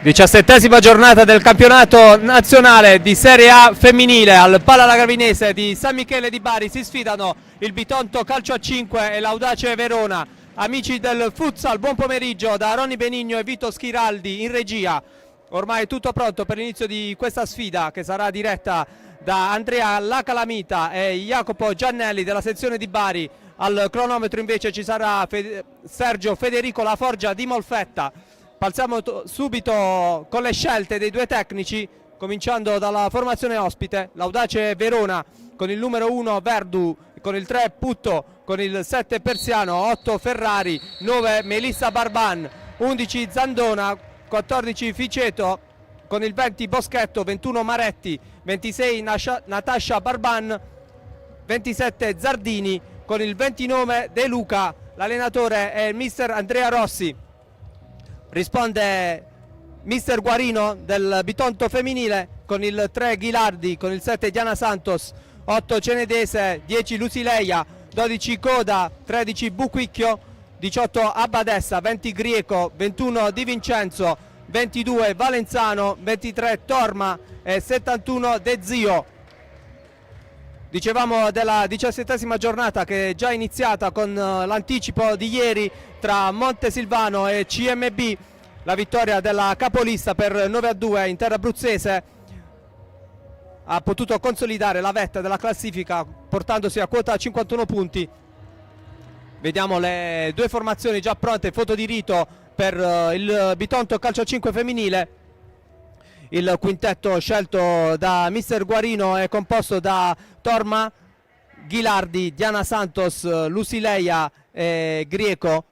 17ª giornata del campionato nazionale di Serie A femminile. Al Pala Lagravinese di San Michele di Bari si sfidano il Bitonto Calcio a 5 e l'Audace Verona. Amici del futsal, buon pomeriggio da Ronny Benigno e Vito Schiraldi in regia. Ormai tutto pronto per l'inizio di questa sfida che sarà diretta da Andrea La Calamita e Jacopo Giannelli della sezione di Bari. Al cronometro invece ci sarà Sergio Federico Laforgia di Molfetta. Passiamo subito con le scelte dei due tecnici, cominciando dalla formazione ospite. L'Audace Verona con il numero 1 Verdu, con il 3 Putto, con il 7 Persiano, 8 Ferrari, 9 Melissa Barban, 11 Zandona, 14 Ficeto, con il 20 Boschetto, 21 Maretti, 26 Natascia Barban, 27 Zardini, con il 29 De Luca. L'allenatore è il mister Andrea Rossi. Risponde mister Guarino del Bitonto femminile con il 3 Ghilardi, con il 7 Diana Santos, 8 Cenedese, 10 Lusileia, 12 Coda, 13 Buquicchio, 18 Abbadessa, 20 Grieco, 21 Di Vincenzo, 22 Valenzano, 23 Torma e 71 De Zio. Dicevamo della 17ª giornata che è già iniziata con l'anticipo di ieri tra Montesilvano e CMB, la vittoria della capolista per 9-2 in terra abruzzese ha potuto consolidare la vetta della classifica portandosi a quota 51 punti. Vediamo le due formazioni già pronte, foto di rito per il Bitonto Calcio a 5 femminile. Il quintetto scelto da mister Guarino è composto da Torma, Ghilardi, Diana Santos, Lusileia e Grieco.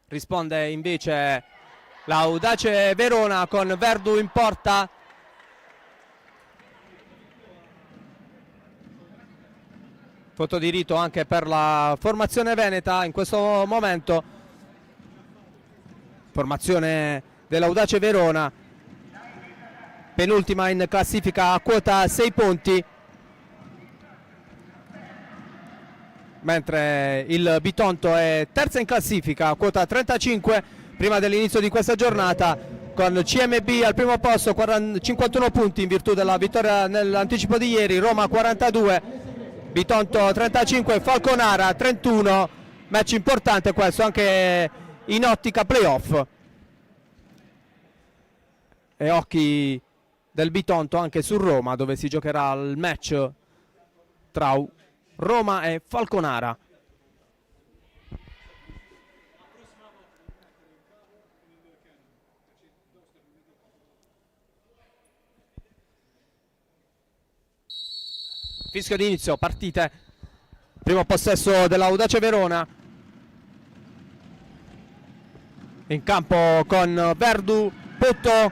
Risponde invece l'Audace Verona con Verdu in porta. Foto di rito anche per la formazione veneta in questo momento. Formazione dell'Audace Verona, penultima in classifica a quota 6 punti, mentre il Bitonto è terza in classifica a quota 35 prima dell'inizio di questa giornata, con CMB al primo posto 51 punti in virtù della vittoria nell'anticipo di ieri, Roma 42, Bitonto 35, Falconara 31, match importante questo anche in ottica playoff. E occhi del Bitonto anche su Roma, dove si giocherà il match tra Roma e Falconara. Fischio di inizio, partite, primo possesso dell'Audace Verona. In campo con Verdu, Putto,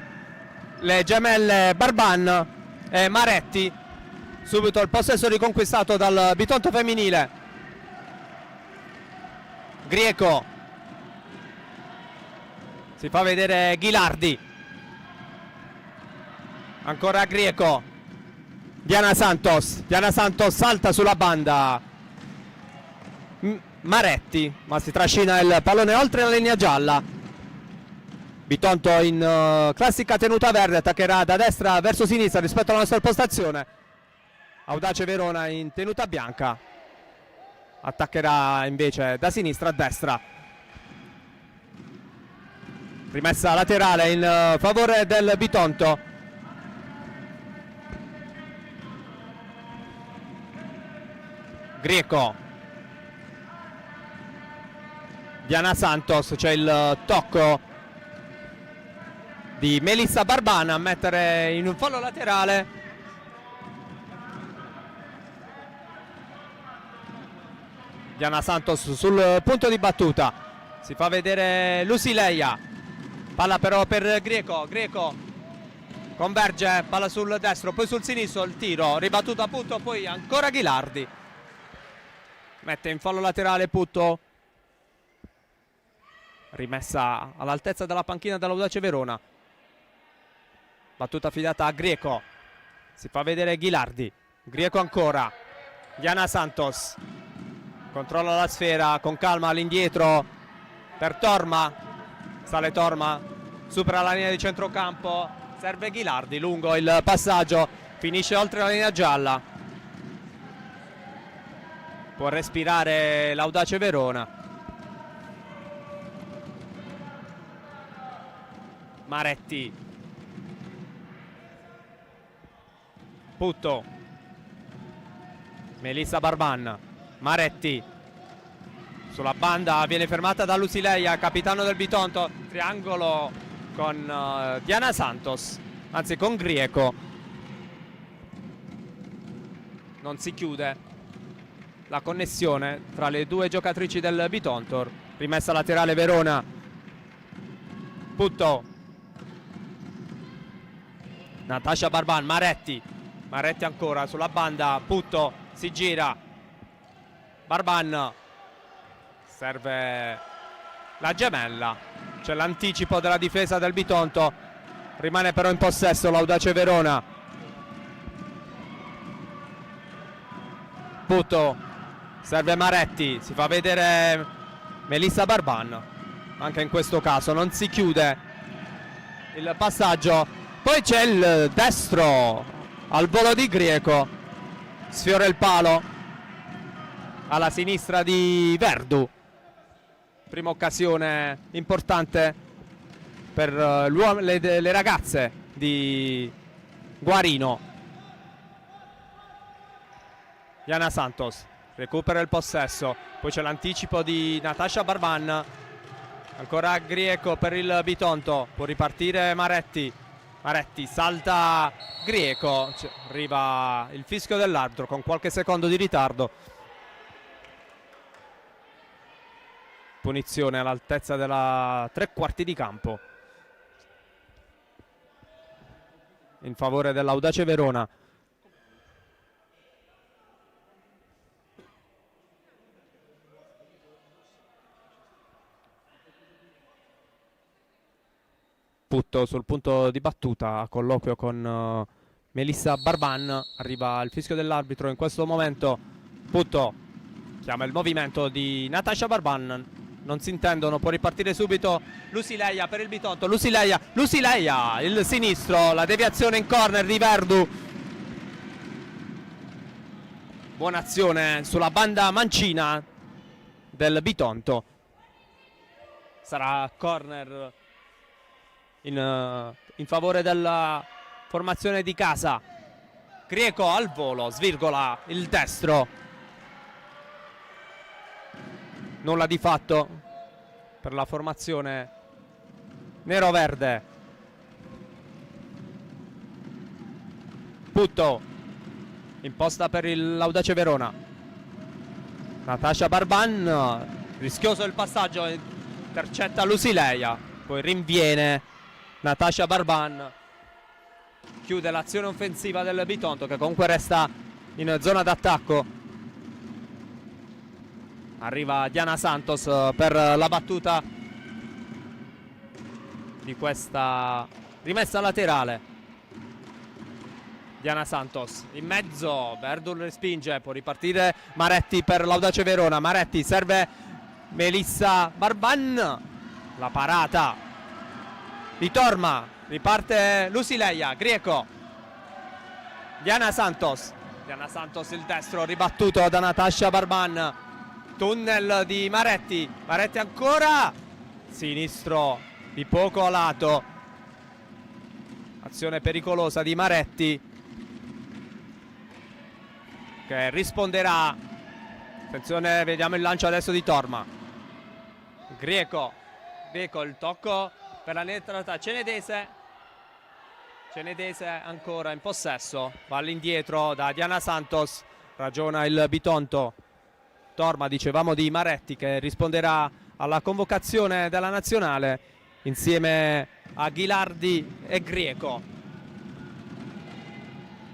le gemelle Barban e Maretti. Subito il possesso riconquistato dal Bitonto femminile. Grieco, si fa vedere Ghilardi, ancora Grieco, Diana Santos salta sulla banda, Maretti, ma si trascina il pallone oltre la linea gialla. Bitonto in classica tenuta verde, attaccherà da destra verso sinistra rispetto alla nostra postazione. Audace Verona in tenuta bianca, attaccherà invece da sinistra a destra. Rimessa laterale in favore del Bitonto. Grieco, Diana Santos, c'è il tocco di Melissa Barbana a mettere in un fallo laterale. Diana Santos sul punto di battuta, si fa vedere Lusileia, palla però per Grieco, Grieco converge, palla sul destro, poi sul sinistro, il tiro ribattuto a Putto, poi ancora Ghilardi, mette in fallo laterale Putto. Rimessa all'altezza della panchina dell'Audace Verona. Battuta affidata a Grieco, si fa vedere Ghilardi, Grieco ancora, Diana Santos controlla la sfera con calma all'indietro per Torma, sale Torma, supera la linea di centrocampo, serve Ghilardi, lungo il passaggio, finisce oltre la linea gialla. Può respirare l'Audace Verona. Maretti, Putto, Melissa Barban, Maretti sulla banda, viene fermata da Lusileia, capitano del Bitonto, triangolo con Diana Santos, anzi con Grieco. Non si chiude la connessione tra le due giocatrici del Bitonto. Rimessa laterale Verona. Putto, Natascia Barban, Maretti ancora sulla banda, Putto si gira, Barban, serve la gemella, c'è l'anticipo della difesa del Bitonto, rimane però in possesso l'Audace Verona. Putto, serve Maretti, si fa vedere Melissa Barban, anche in questo caso non si chiude il passaggio. Poi c'è il destro al volo di Grieco, sfiora il palo alla sinistra di Verdu. Prima occasione importante per le ragazze di Guarino. Diana Santos recupera il possesso, poi c'è l'anticipo di Natascia Barban, ancora Grieco per il Bitonto, può ripartire Maretti, salta Grieco, arriva il fischio dell'arbitro con qualche secondo di ritardo. Punizione all'altezza della 3/4 di campo in favore dell'Audace Verona. Putto sul punto di battuta, a colloquio con Melissa Barban, arriva il fischio dell'arbitro in questo momento. Putto chiama il movimento di Natascia Barban, non si intendono, può ripartire subito Lusileia per il Bitonto, Lusileia, il sinistro, la deviazione in corner di Verdu. Buona azione sulla banda mancina del Bitonto, sarà corner in favore della formazione di casa. Grieco al volo, svirgola il destro, nulla di fatto per la formazione nero-verde. Putto imposta per l'Audace Verona, Natascia Barban, rischioso il passaggio, intercetta Lusileia, poi rinviene Natascia Barban, chiude l'azione offensiva del Bitonto che comunque resta in zona d'attacco. Arriva Diana Santos per la battuta di questa rimessa laterale. Diana Santos in mezzo, Verdul respinge, può ripartire Maretti per l'Audace Verona. Maretti serve Melissa Barban, la parata di Torma, riparte Lusileia, Grieco, Diana Santos il destro ribattuto da Natascia Barban, tunnel di Maretti ancora, sinistro di poco a lato, azione pericolosa di Maretti che risponderà. Attenzione, vediamo il lancio adesso di Torma. Grieco, il tocco per la neutralità. Cenedese ancora in possesso, va all'indietro da Diana Santos, ragiona il Bitonto. Torma, dicevamo, di Maretti, che risponderà alla convocazione della nazionale insieme a Ghilardi e Grieco.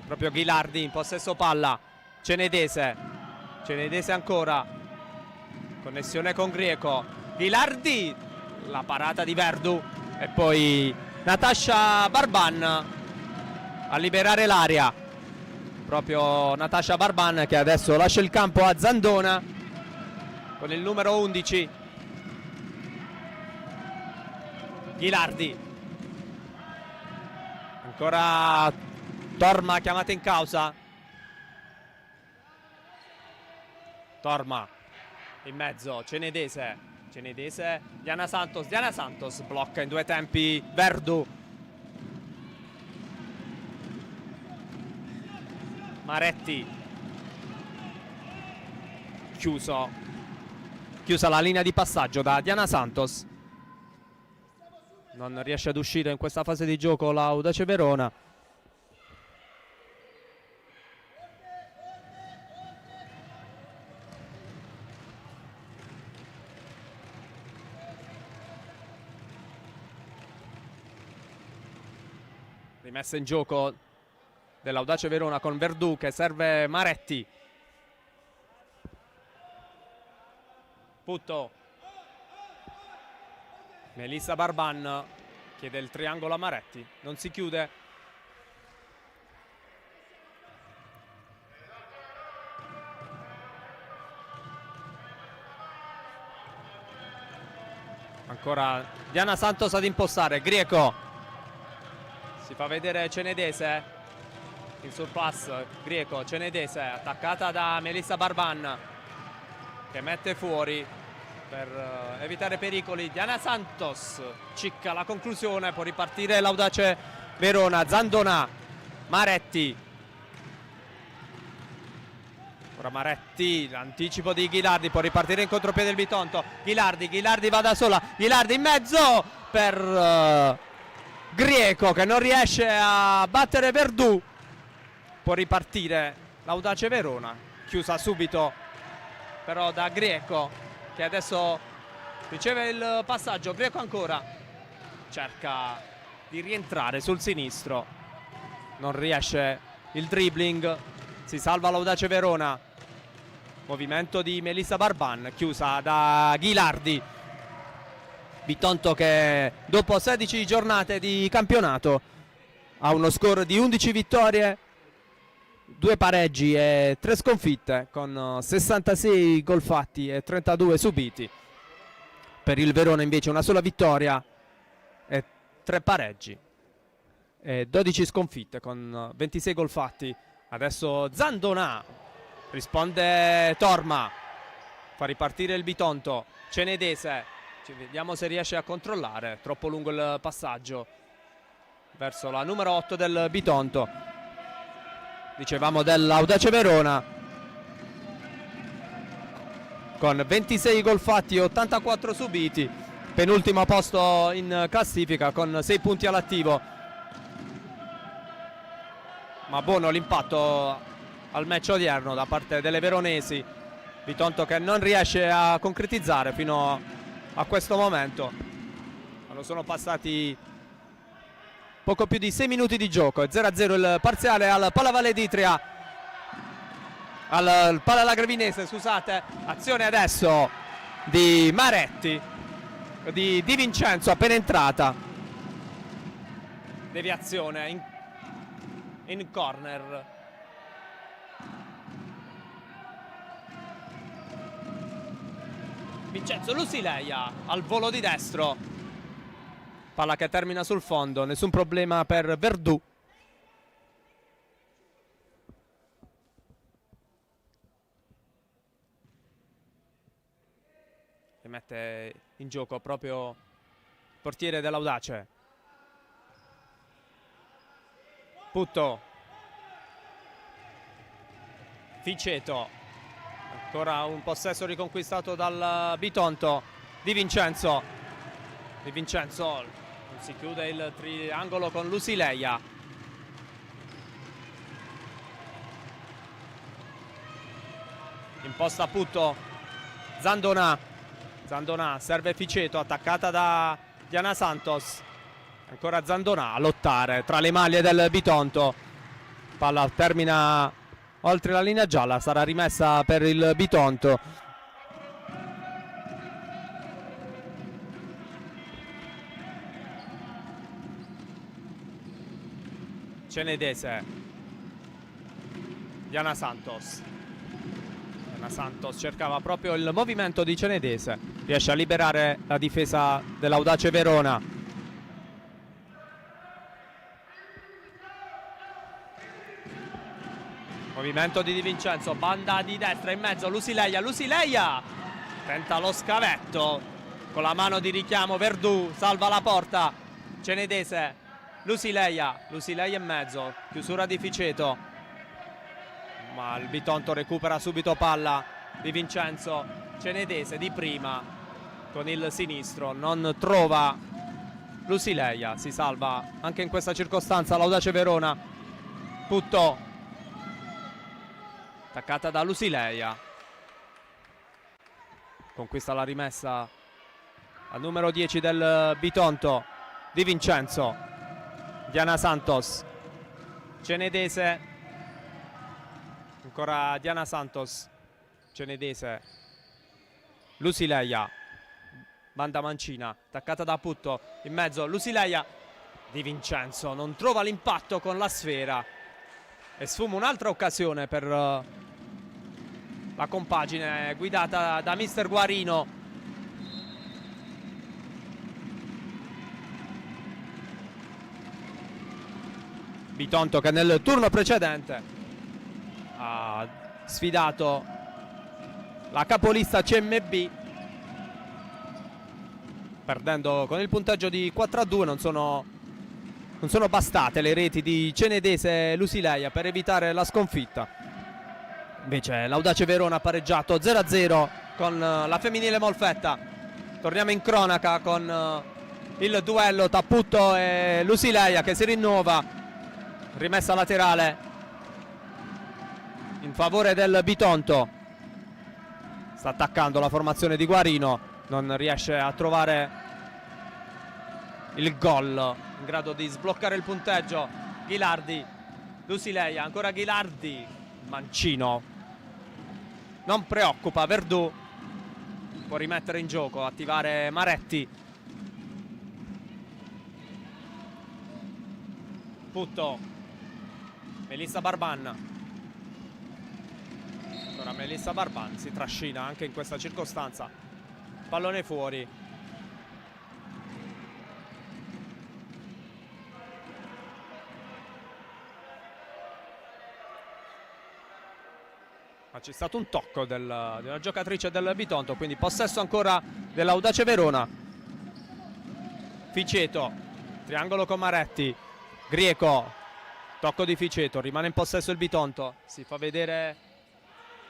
Proprio Ghilardi in possesso palla. Cenedese ancora, connessione con Grieco, Ghilardi, la parata di Verdu e poi Natascia Barban a liberare l'area. Proprio Natascia Barban che adesso lascia il campo a Zandona con il numero 11. Ghilardi, ancora Torma chiamata in causa. Torma in mezzo, Cenedese, Diana Santos blocca in due tempi Verdù. Maretti, chiusa la linea di passaggio da Diana Santos. Non riesce ad uscire in questa fase di gioco l'Audace Verona. Rimessa in gioco dell'Audace Verona con Verdù che serve Maretti. Putto, Melissa Barban chiede il triangolo a Maretti, non si chiude. Ancora Diana Santos ad impostare, Grieco, si fa vedere Cenedese, il surplus, Grieco, Cenedese, attaccata da Melissa Barban che mette fuori per evitare pericoli. Diana Santos cicca la conclusione, può ripartire l'Audace Verona. Zandonà, Maretti, ora Maretti, l'anticipo di Ghilardi, può ripartire in contropiede il Bitonto. Ghilardi va da sola, Ghilardi in mezzo per Grieco che non riesce a battere Verdù. Può ripartire l'Audace Verona, chiusa subito però da Grieco che adesso riceve il passaggio. Grieco ancora cerca di rientrare sul sinistro, non riesce il dribbling, si salva l'Audace Verona. Movimento di Melissa Barban, chiusa da Ghilardi. Bitonto che dopo 16 giornate di campionato ha uno score di 11 vittorie, 2 pareggi e 3 sconfitte, con 66 gol fatti e 32 subiti. Per il Verona invece una sola vittoria e 3 pareggi e 12 sconfitte con 26 gol fatti. Adesso Zandonà, risponde Torma, fa ripartire il Bitonto. Cenedese, vediamo se riesce a controllare, troppo lungo il passaggio verso la numero 8 del Bitonto. Dicevamo dell'Audace Verona con 26 gol fatti e 84 subiti, penultimo posto in classifica con 6 punti all'attivo. Ma buono l'impatto al match odierno da parte delle veronesi. Bitonto che non riesce a concretizzare fino a questo momento. Quando sono passati poco più di 6 minuti di gioco, 0-0 il parziale al Palavalle d'Itria, al Pala Gravinese, scusate. Azione adesso di Maretti, di Vincenzo appena entrata, deviazione in corner. Vincenzo Lusileia al volo di destro, palla che termina sul fondo, nessun problema per Verdù. E mette in gioco proprio il portiere dell'Audace. Putto, Ficeto, ancora un possesso riconquistato dal Bitonto. Di Vincenzo, non si chiude il triangolo con Lusileia. Imposta Putto, Zandonà serve Ficeto, attaccata da Diana Santos. Ancora Zandonà a lottare tra le maglie del Bitonto. Palla termina oltre la linea gialla, sarà rimessa per il Bitonto. Cenedese, Diana Santos cercava proprio il movimento di Cenedese, riesce a liberare la difesa dell'Audace Verona. Movimento di Di Vincenzo, banda di destra in mezzo, Lusileia, Lusileia tenta lo scavetto con la mano di richiamo, Verdù salva la porta, Cenedese, Lusileia, Lusileia in mezzo, chiusura di Ficeto, ma il Bitonto recupera subito palla, Di Vincenzo, Cenedese di prima con il sinistro, non trova Lusileia, si salva anche in questa circostanza l'Audace Verona, Putto attaccata da Lusileia, conquista la rimessa al numero 10 del Bitonto, Di Vincenzo, Diana Santos, Cenedese, ancora Diana Santos, Cenedese, Lusileia, banda mancina, attaccata da Putto, in mezzo Lusileia, Di Vincenzo non trova l'impatto con la sfera e sfuma un'altra occasione per la compagine guidata da mister Guarino. Bitonto che nel turno precedente ha sfidato la capolista CMB, perdendo con il punteggio di 4-2. Non sono bastate le reti di Cenedese e Lusileia per evitare la sconfitta. Invece l'Audace Verona ha pareggiato 0-0 con la femminile Molfetta. Torniamo in cronaca con il duello tra Putto e Lusileia che si rinnova. Rimessa laterale in favore del Bitonto. Sta attaccando la formazione di Guarino, non riesce a trovare il gol in grado di sbloccare il punteggio. Ghilardi, Lusileia, ancora Ghilardi, mancino. Non preoccupa, Verdù può rimettere in gioco, attivare Maretti. Putto, Melissa Barban. Ora Melissa Barban si trascina anche in questa circostanza. Pallone fuori. Ma c'è stato un tocco di una giocatrice del Bitonto, quindi possesso ancora dell'Audace Verona. Ficeto, triangolo con Maretti, Grieco, tocco di Ficeto, rimane in possesso il Bitonto, si fa vedere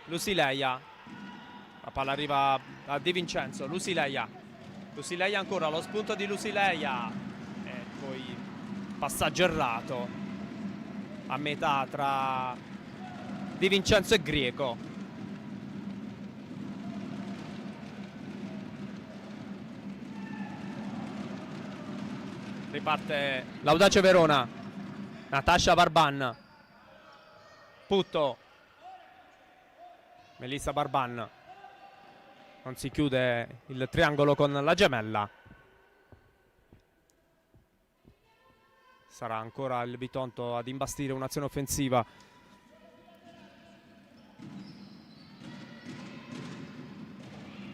Lusileia, la palla arriva a Di Vincenzo, Lusileia ancora, lo spunto di Lusileia e poi passaggio errato a metà tra Di Vincenzo e Grieco. Riparte l'Audace Verona, Natascia Barban, Putto, Melissa Barban, non si chiude il triangolo con la gemella. Sarà ancora il Bitonto ad imbastire un'azione offensiva.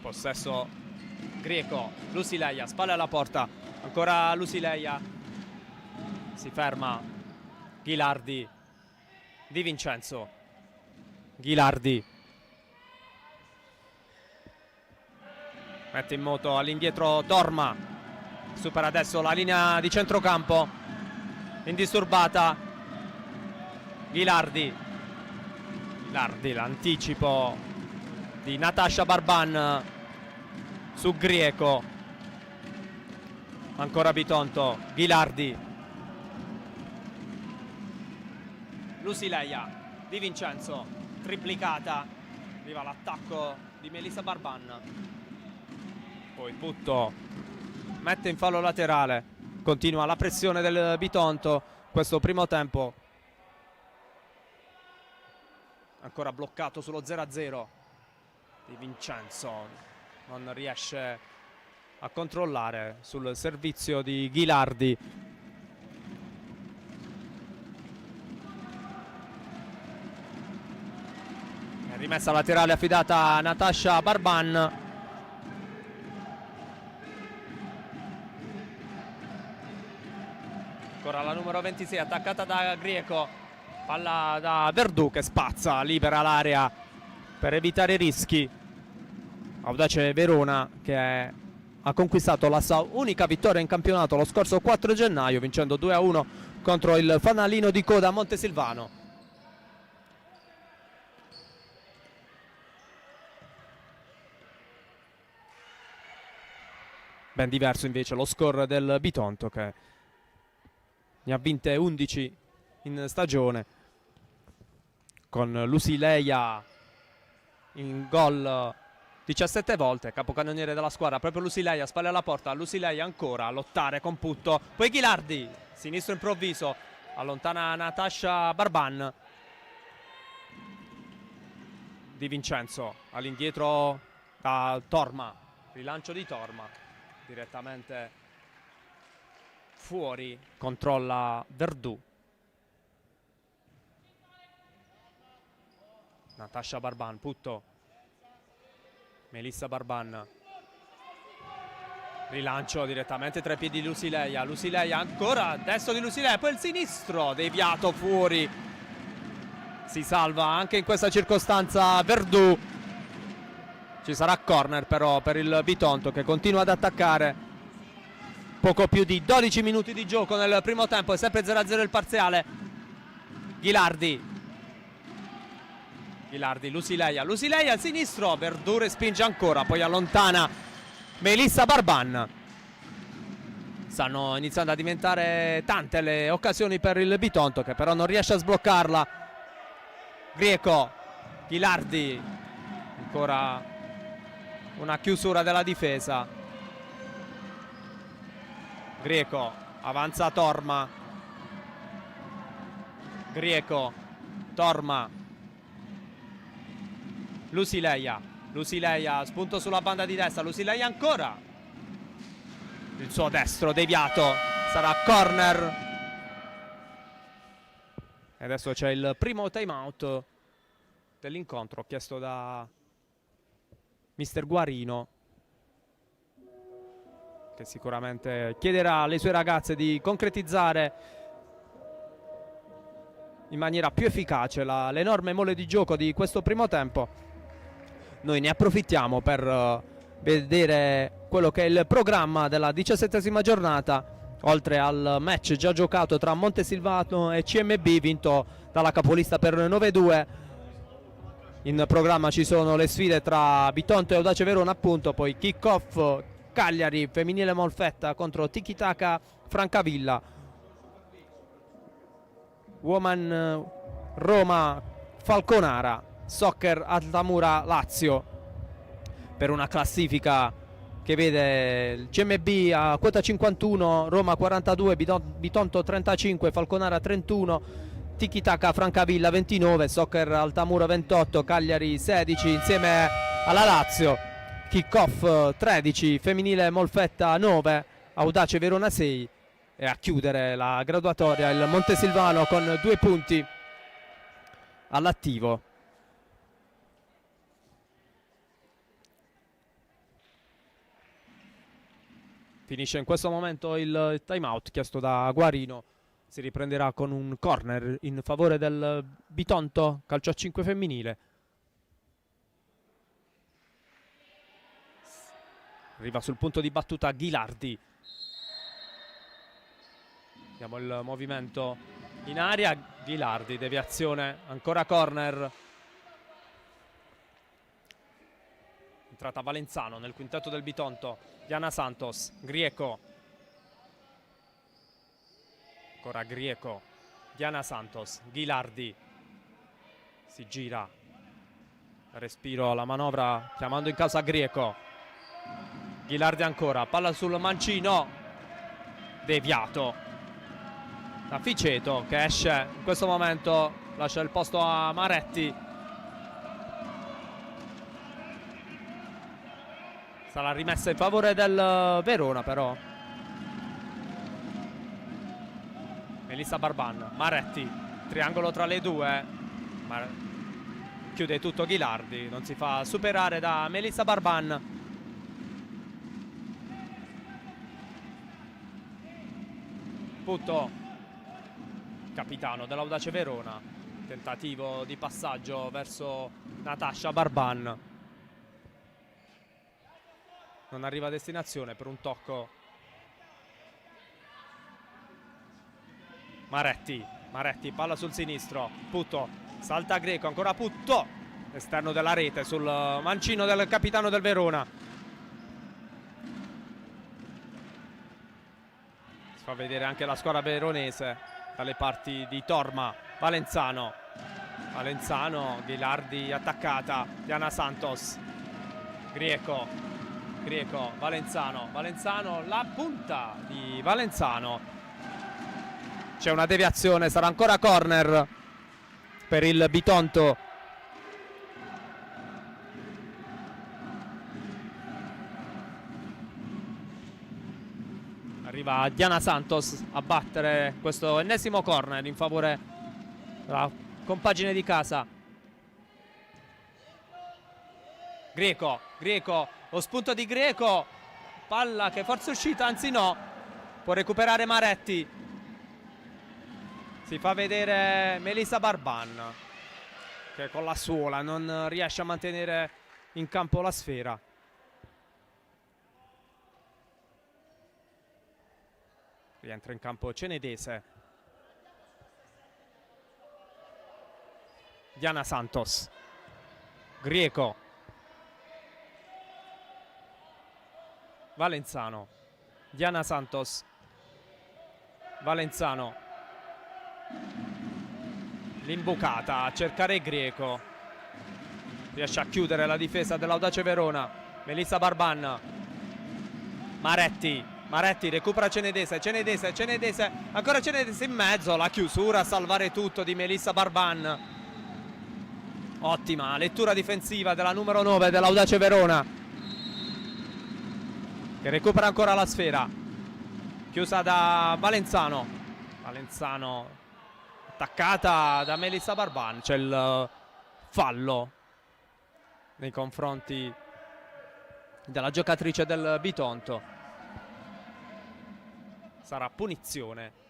Possesso Grieco, Lusileia, spalle alla porta, ancora Lusileia, si ferma Ghilardi, Di Vincenzo, Ghilardi mette in moto all'indietro Torma, supera adesso la linea di centrocampo, indisturbata Ghilardi, l'anticipo di Natascia Barban su Grieco, ancora Bitonto, Ghilardi, Lusileia, Di Vincenzo, triplicata, arriva l'attacco di Melissa Barban, poi Putto mette in fallo laterale, continua la pressione del Bitonto, questo primo tempo ancora bloccato sullo 0-0. Di Vincenzo non riesce a controllare sul servizio di Ghilardi. Rimessa laterale affidata a Natascia Barban. Ancora la numero 26 attaccata da Grieco. Palla da Verdù che spazza, libera l'area per evitare rischi. Audace Verona che ha conquistato la sua unica vittoria in campionato lo scorso 4 gennaio vincendo 2-1 contro il fanalino di coda Montesilvano. Ben diverso invece lo score del Bitonto che ne ha vinte 11 in stagione, con Lusileia in gol 17 volte, capocannoniere della squadra proprio Lusileia, spalle alla porta, Lusileia ancora a lottare con Putto, poi Ghilardi, sinistro improvviso, allontana Natascia Barban. Di Vincenzo all'indietro da Torma, rilancio di Torma, direttamente fuori, controlla Verdù. Natascia Barban, Putto, Melissa Barban, rilancio direttamente tra i piedi di Lusileia, Lusileia ancora destro di Lusileia, poi il sinistro deviato fuori. Si salva anche in questa circostanza Verdù. Ci sarà corner però per il Bitonto che continua ad attaccare. Poco più di 12 minuti di gioco nel primo tempo, è sempre 0-0 il parziale. Ghilardi, Lusileia al sinistro, Verdù respinge ancora, poi allontana Melissa Barban. Stanno iniziando a diventare tante le occasioni per il Bitonto che però non riesce a sbloccarla. Grieco, Ghilardi, ancora una chiusura della difesa. Grieco, avanza Torma, Grieco, Torma, Lusileia, spunto sulla banda di destra, Lusileia ancora, il suo destro deviato, sarà corner. E adesso c'è il primo time out dell'incontro chiesto da mister Guarino, che sicuramente chiederà alle sue ragazze di concretizzare in maniera più efficace l'enorme mole di gioco di questo primo tempo. Noi ne approfittiamo per vedere quello che è il programma della 17ª giornata, oltre al match già giocato tra Montesilvano e CMB vinto dalla capolista per 9-2. In programma ci sono le sfide tra Bitonto e Audace Verona, appunto, poi kick-off Cagliari femminile Molfetta contro Tiki Taka Francavilla, Woman Roma Falconara, Soccer Altamura Lazio, per una classifica che vede il CMB a quota 51, Roma 42, Bitonto 35, Falconara 31, Tiki Taka Francavilla 29, Soccer Altamura 28, Cagliari 16 insieme alla Lazio. Kick-off 13, femminile Molfetta 9, Audace Verona 6, e a chiudere la graduatoria il Montesilvano con 2 punti all'attivo. Finisce in questo momento il time out chiesto da Guarino, si riprenderà con un corner in favore del Bitonto calcio a 5 femminile. Arriva sul punto di battuta Ghilardi. Vediamo il movimento in aria. Ghilardi, deviazione, ancora corner. Entrata Valenzano nel quintetto del Bitonto. Diana Santos, Grieco. Ancora Grieco. Diana Santos, Ghilardi. Si gira. Respiro alla manovra chiamando in causa Grieco. Ghilardi ancora, palla sul mancino, deviato da Ficeto che esce in questo momento, lascia il posto a Maretti. Sarà rimessa in favore del Verona però. Melissa Barban, Maretti, triangolo tra le due, chiude tutto Ghilardi, non si fa superare da Melissa Barban. Putto, capitano dell'Audace Verona, Tentativo di passaggio verso Natasha Barban. Non arriva a destinazione per un tocco. Maretti, palla sul sinistro. Putto, salta Greco, ancora Putto. Esterno della rete sul mancino del capitano del Verona. Si fa vedere anche la squadra veronese dalle parti di Torma. Valenzano, Ghilardi attaccata, Diana Santos, Grieco, Valenzano, la punta di Valenzano. C'è una deviazione, sarà ancora corner per il Bitonto. Arriva Diana Santos a battere questo ennesimo corner in favore della compagine di casa. Greco, lo spunto di Greco, palla che forse è uscita, anzi no, può recuperare Maretti. Si fa vedere Melissa Barban, che con la suola non riesce a mantenere in campo la sfera. Rientra in campo Cenedese. Diana Santos, Grieco, Valenzano, Diana Santos, Valenzano, l'imbucata a cercare Grieco, riesce a chiudere la difesa dell'Audace Verona. Melissa Barban, Maretti recupera Cenedese, ancora Cenedese in mezzo, la chiusura a salvare tutto di Melissa Barban. Ottima lettura difensiva della numero 9 dell'Audace Verona, che recupera ancora la sfera, chiusa da Valenzano, attaccata da Melissa Barban. C'è il fallo nei confronti della giocatrice del Bitonto. Sarà punizione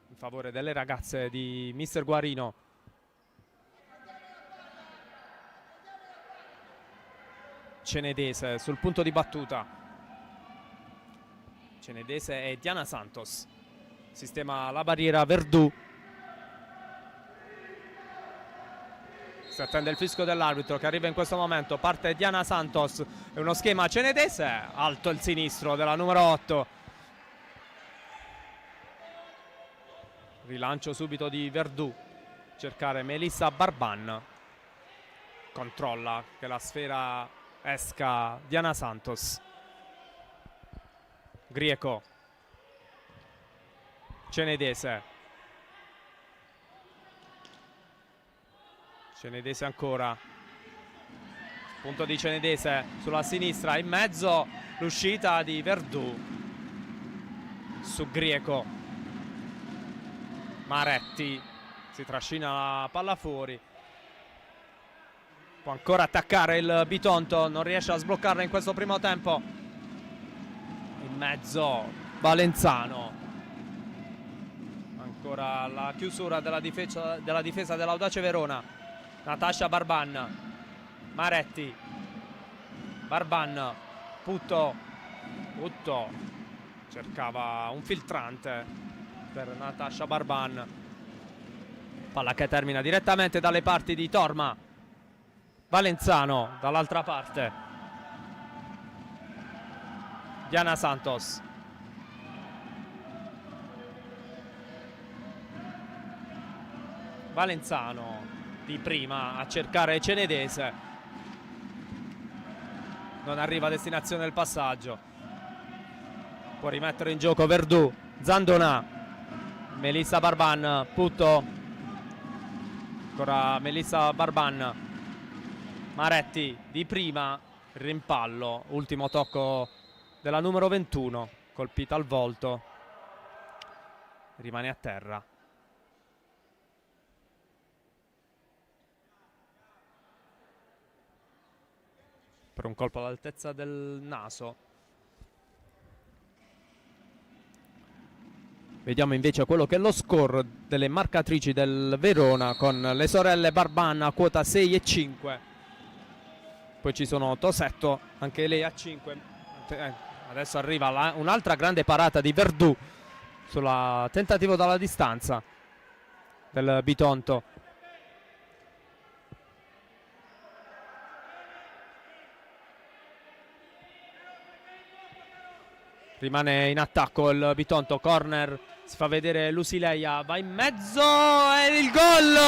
in favore delle ragazze di Mister Guarino. Cenedese sul punto di battuta. Cenedese e Diana Santos. Sistema la barriera Verdù. Si attende il fischio dell'arbitro che arriva in questo momento. Parte Diana Santos. È uno schema Cenedese. Alto il sinistro della numero 8. Rilancio subito di Verdù. Cercare Melissa Barban. Controlla che la sfera esca Diana Santos. Grieco. Cenedese ancora. Punto di Cenedese sulla sinistra, in mezzo l'uscita di Verdù su Grieco. Maretti si trascina la palla fuori. Può ancora attaccare il Bitonto, non riesce a sbloccarla in questo primo tempo. In mezzo Valenzano. Ancora la chiusura della difesa dell'Audace Verona. Natasha Barban, Maretti, Barban, Putto, cercava un filtrante per Natasha Barban. Palla che termina direttamente dalle parti di Torma. Valenzano dall'altra parte. Diana Santos. Valenzano di prima a cercare Cenedese. Non arriva a destinazione il passaggio. Può rimettere in gioco Verdù. Zandonà. Melissa Barban. Putto. Ancora Melissa Barban. Maretti di prima. Rimpallo. Ultimo tocco della numero 21. Colpita al volto. Rimane a terra. Per un colpo all'altezza del naso. Vediamo invece quello che è lo score delle marcatrici del Verona, con le sorelle Barban a quota 6,5. Poi ci sono Tosetto, anche lei a 5. Adesso arriva un'altra grande parata di Verdù sul tentativo dalla distanza del Bitonto. Rimane in attacco il Bitonto, corner, si fa vedere Lusileia, va in mezzo e il gol!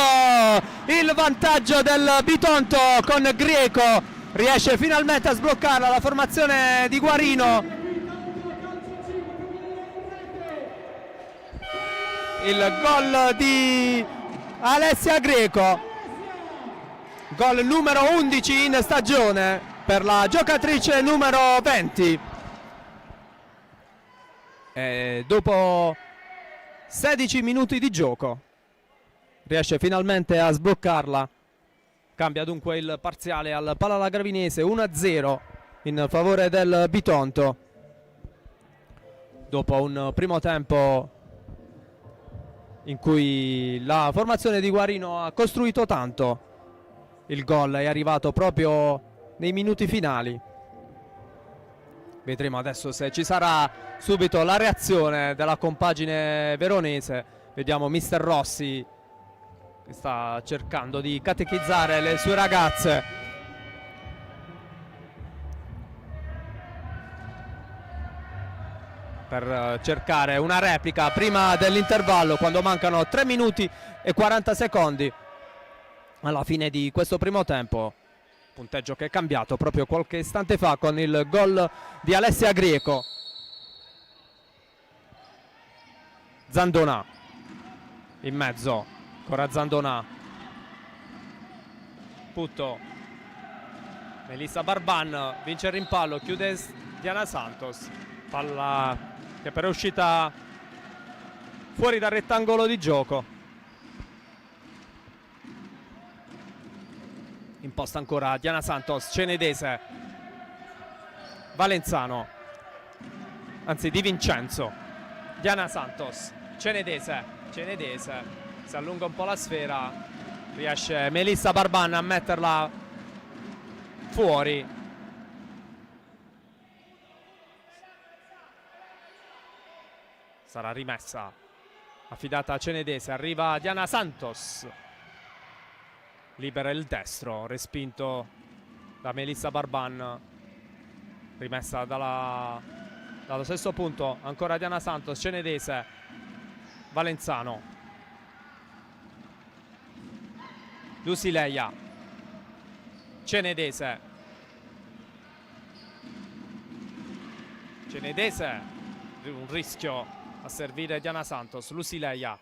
Il vantaggio del Bitonto con Grieco, riesce finalmente a sbloccarla la formazione di Guarino. Il gol di Alessia Greco, gol numero 11 in stagione per la giocatrice numero 20. Dopo 16 minuti di gioco riesce finalmente a sbloccarla. Cambia dunque il parziale al Palalagravinese, 1-0 in favore del Bitonto. Dopo un primo tempo in cui la formazione di Guarino ha costruito tanto, il gol è arrivato proprio nei minuti finali. Vedremo adesso se ci sarà subito la reazione della compagine veronese. Vediamo Mister Rossi che sta cercando di catechizzare le sue ragazze. Per cercare una replica prima dell'intervallo, quando mancano 3 minuti e 40 secondi alla fine di questo primo tempo. Punteggio che è cambiato proprio qualche istante fa con il gol di Alessia Grieco. Zandonà in mezzo, ancora Zandonà, Putto, Melissa Barban vince il rimpallo, chiude Diana Santos, palla che però è uscita fuori dal rettangolo di gioco. Imposta ancora Diana Santos, Cenedese, Valenzano, anzi Di Vincenzo, Diana Santos, Cenedese, si allunga un po' la sfera, riesce Melissa Barban a metterla fuori. Sarà rimessa, affidata a Cenedese, arriva Diana Santos. Libera il destro, respinto da Melissa Barban, rimessa dallo stesso punto, ancora Diana Santos, Cenedese, Valenzano, Lusileia, Cenedese, un rischio a servire Diana Santos, Lusileia,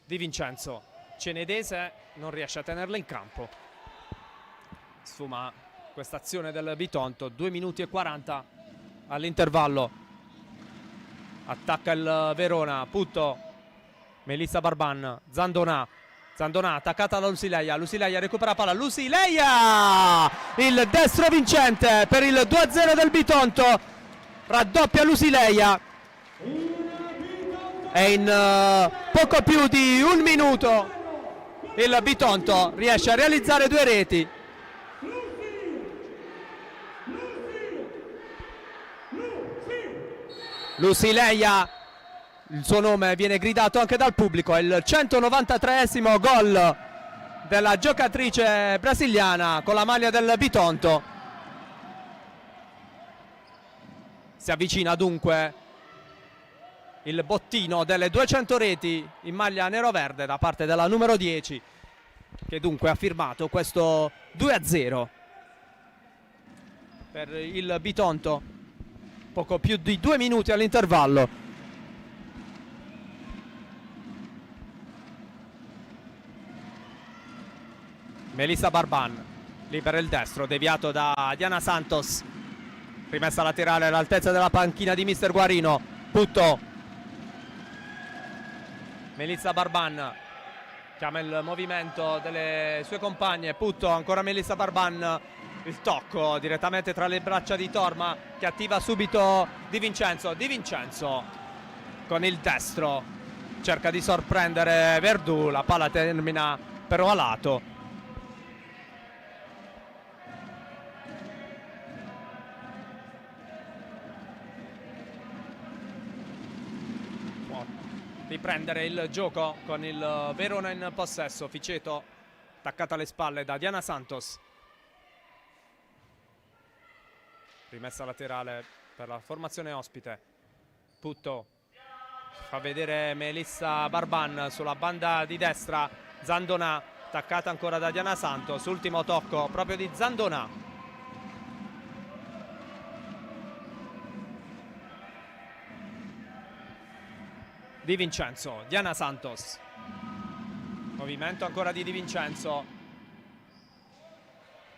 Di Vincenzo, Cenedese non riesce a tenerla in campo. Sfuma questa azione del Bitonto, 2 minuti e 40 all'intervallo. Attacca il Verona, Putto, Melissa Barban, Zandonà attaccata da Lusileia, recupera palla, Lusileia! Il destro vincente per il 2-0 del Bitonto, raddoppia Lusileia. E in poco più di un minuto il Bitonto riesce a realizzare 2 reti. Lusileia, il suo nome viene gridato anche dal pubblico, è il 193esimo gol della giocatrice brasiliana con la maglia del Bitonto. Si avvicina dunque il bottino delle 200 reti in maglia nero-verde da parte della numero 10, che dunque ha firmato questo 2-0 per il Bitonto. Poco più di 2 minuti all'intervallo. Melissa Barban libera il destro, deviato da Diana Santos, rimessa laterale all'altezza della panchina di Mister Guarino. Putto, Melissa Barban chiama il movimento delle sue compagne. Putto, ancora Melissa Barban, il tocco direttamente tra le braccia di Torma, che attiva subito Di Vincenzo. con il destro, cerca di sorprendere Verdù, la palla termina però a lato. Può riprendere il gioco con il Verona in possesso. Ficeto attaccata alle spalle da Diana Santos. Rimessa laterale per la formazione ospite. Putto fa vedere Melissa Barban sulla banda di destra. Zandonà attaccata ancora da Diana Santos. Ultimo tocco proprio di Zandonà. Di Vincenzo, Diana Santos. Movimento ancora di Vincenzo.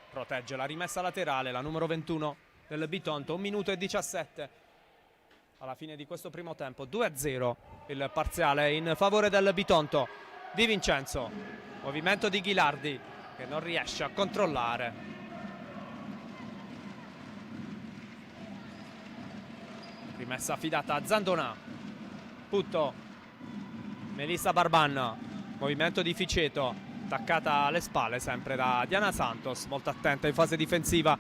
Protegge la rimessa laterale, la numero 21 del Bitonto. 1 minuto e 17 alla fine di questo primo tempo. 2-0 il parziale in favore del Bitonto. Di Vincenzo. Movimento di Ghilardi che non riesce a controllare. Rimessa affidata a Zandonà. Putto. Melissa Barban. Movimento di Ficeto, attaccata alle spalle sempre da Diana Santos, molto attenta in fase difensiva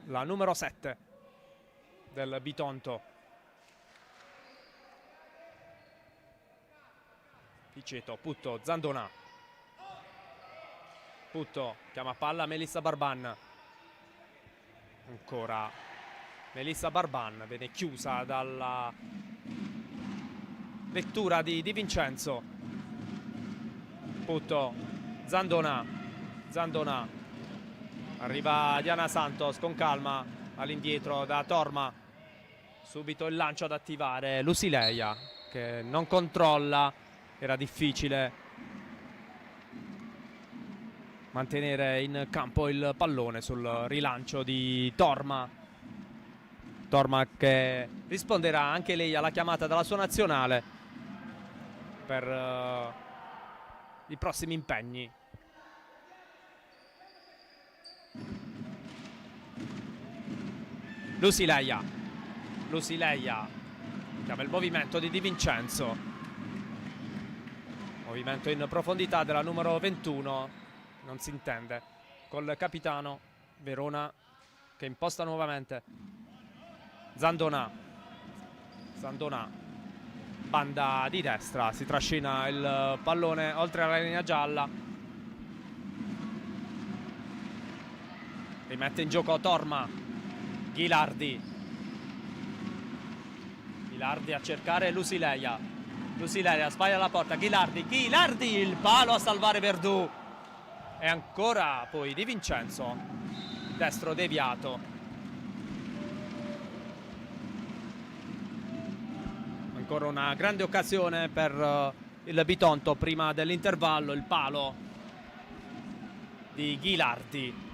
la numero 7 del Bitonto. Ficeto, Putto, Zandonà. Putto chiama palla Melissa Barban. Ancora Melissa Barban, viene chiusa dalla lettura di Vincenzo. Putto, Zandonà. Zandonà. Arriva Diana Santos con calma all'indietro da Torma. Subito il lancio ad attivare Lusileia che non controlla. Era difficile mantenere in campo il pallone sul rilancio di Torma. Torma che risponderà anche lei alla chiamata dalla sua nazionale per i prossimi impegni. Lusileia. Lusileia chiama il movimento di Vincenzo. Movimento in profondità della numero 21. Non si intende col capitano Verona che imposta nuovamente. Zandonà. Zandonà. Banda di destra, si trascina il pallone oltre la linea gialla. Rimette in gioco Torma. Ghilardi. Ghilardi a cercare Lusileia. Lusileia sbaglia la porta. Ghilardi. Ghilardi, il palo a salvare Verdù. E ancora poi Di Vincenzo. Destro deviato. Ancora una grande occasione per il Bitonto prima dell'intervallo. Il palo di Ghilardi.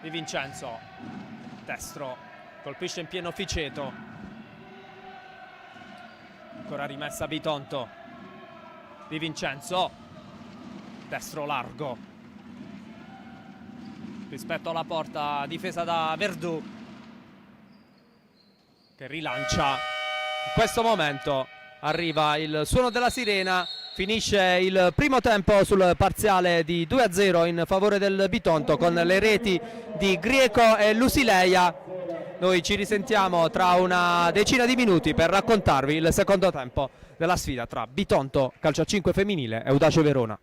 Di Vincenzo. Destro. Colpisce in pieno Ficeto. Ancora rimessa Bitonto. Di Vincenzo. Destro largo. Rispetto alla porta difesa da Verdù che rilancia. In questo momento arriva il suono della sirena. Finisce il primo tempo sul parziale di 2-0 in favore del Bitonto con le reti di Grieco e Lusileia. Noi ci risentiamo tra una decina di minuti per raccontarvi il secondo tempo della sfida tra Bitonto Calcio a 5 femminile e Audace Verona.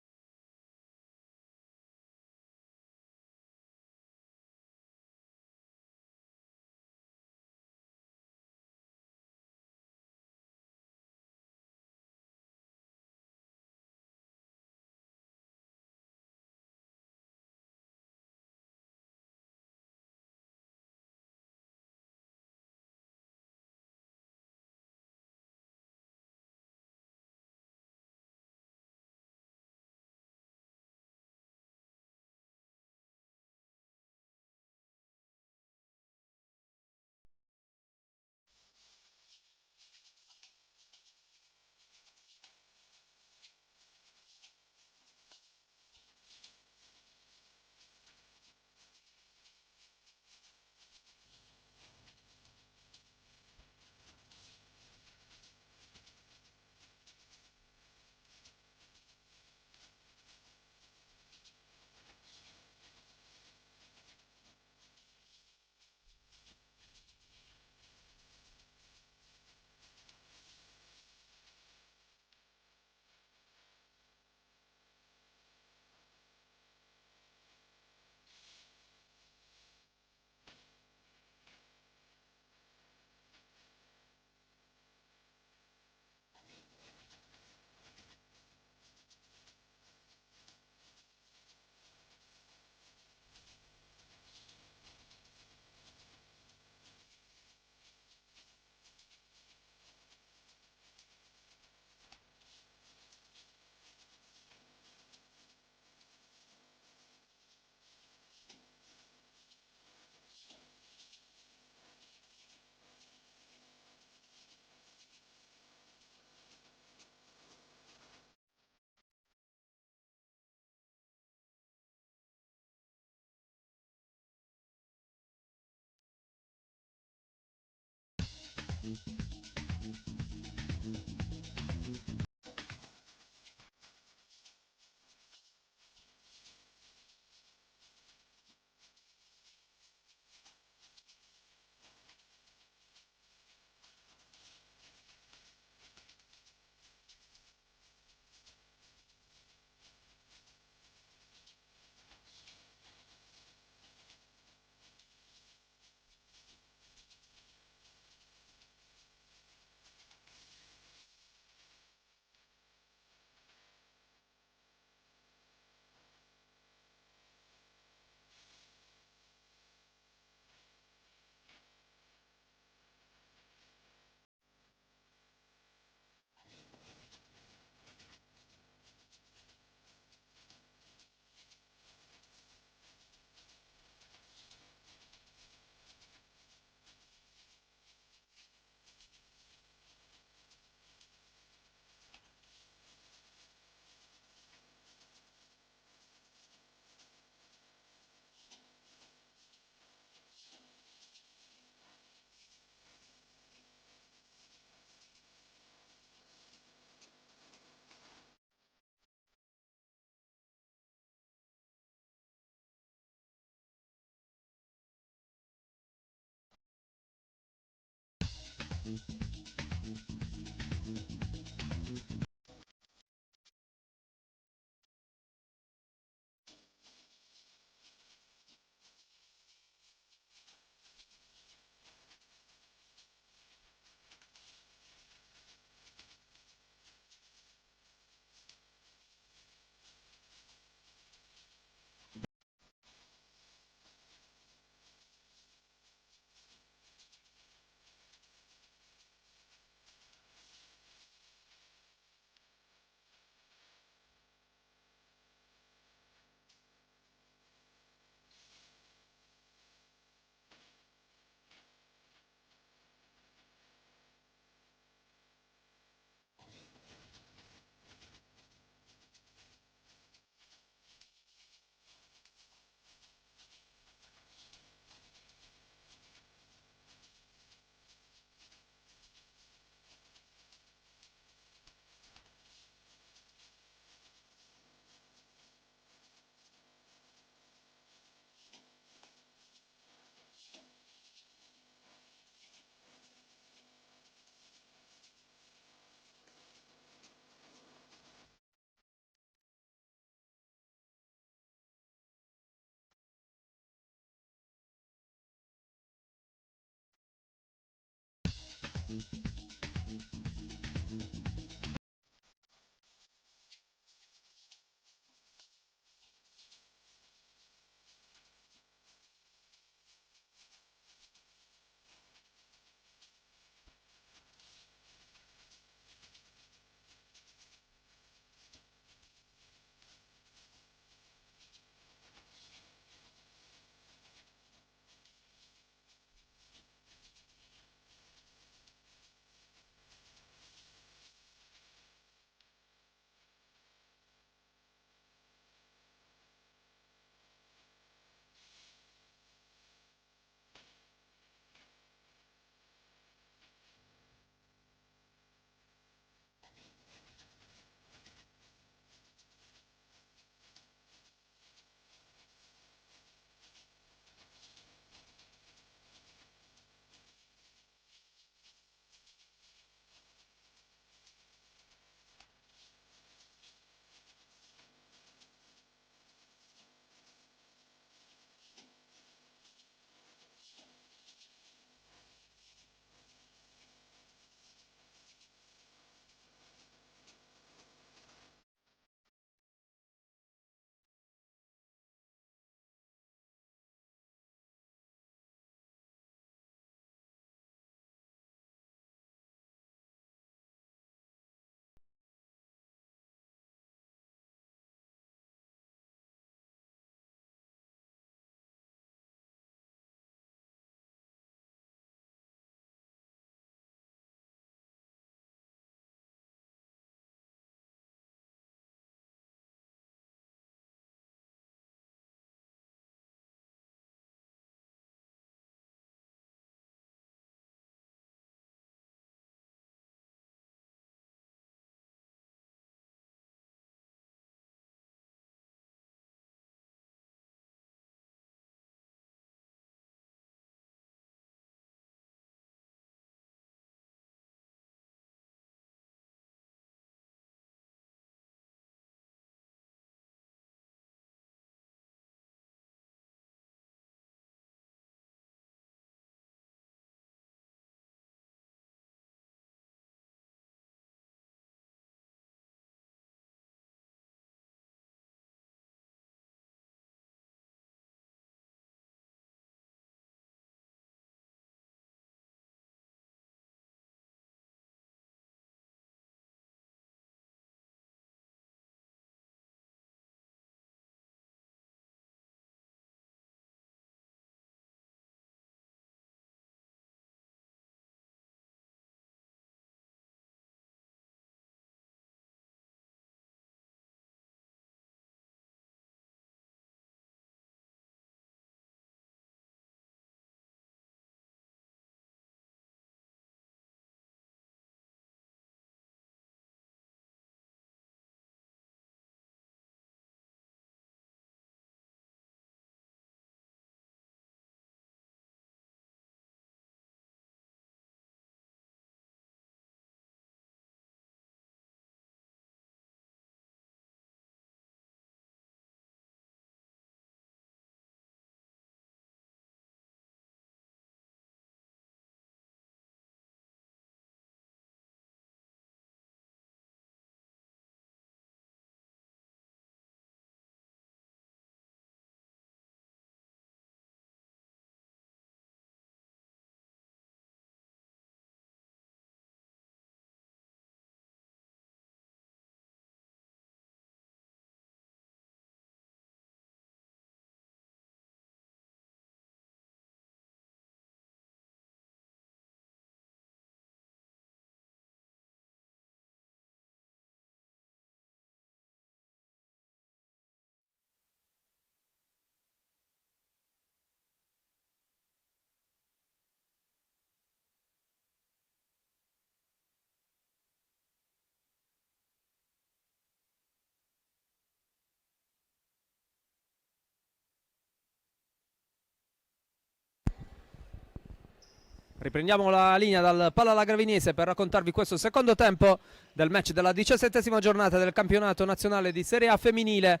Riprendiamo la linea dal Palla Lagravinese per raccontarvi questo secondo tempo del match della 17ª giornata del campionato nazionale di Serie A femminile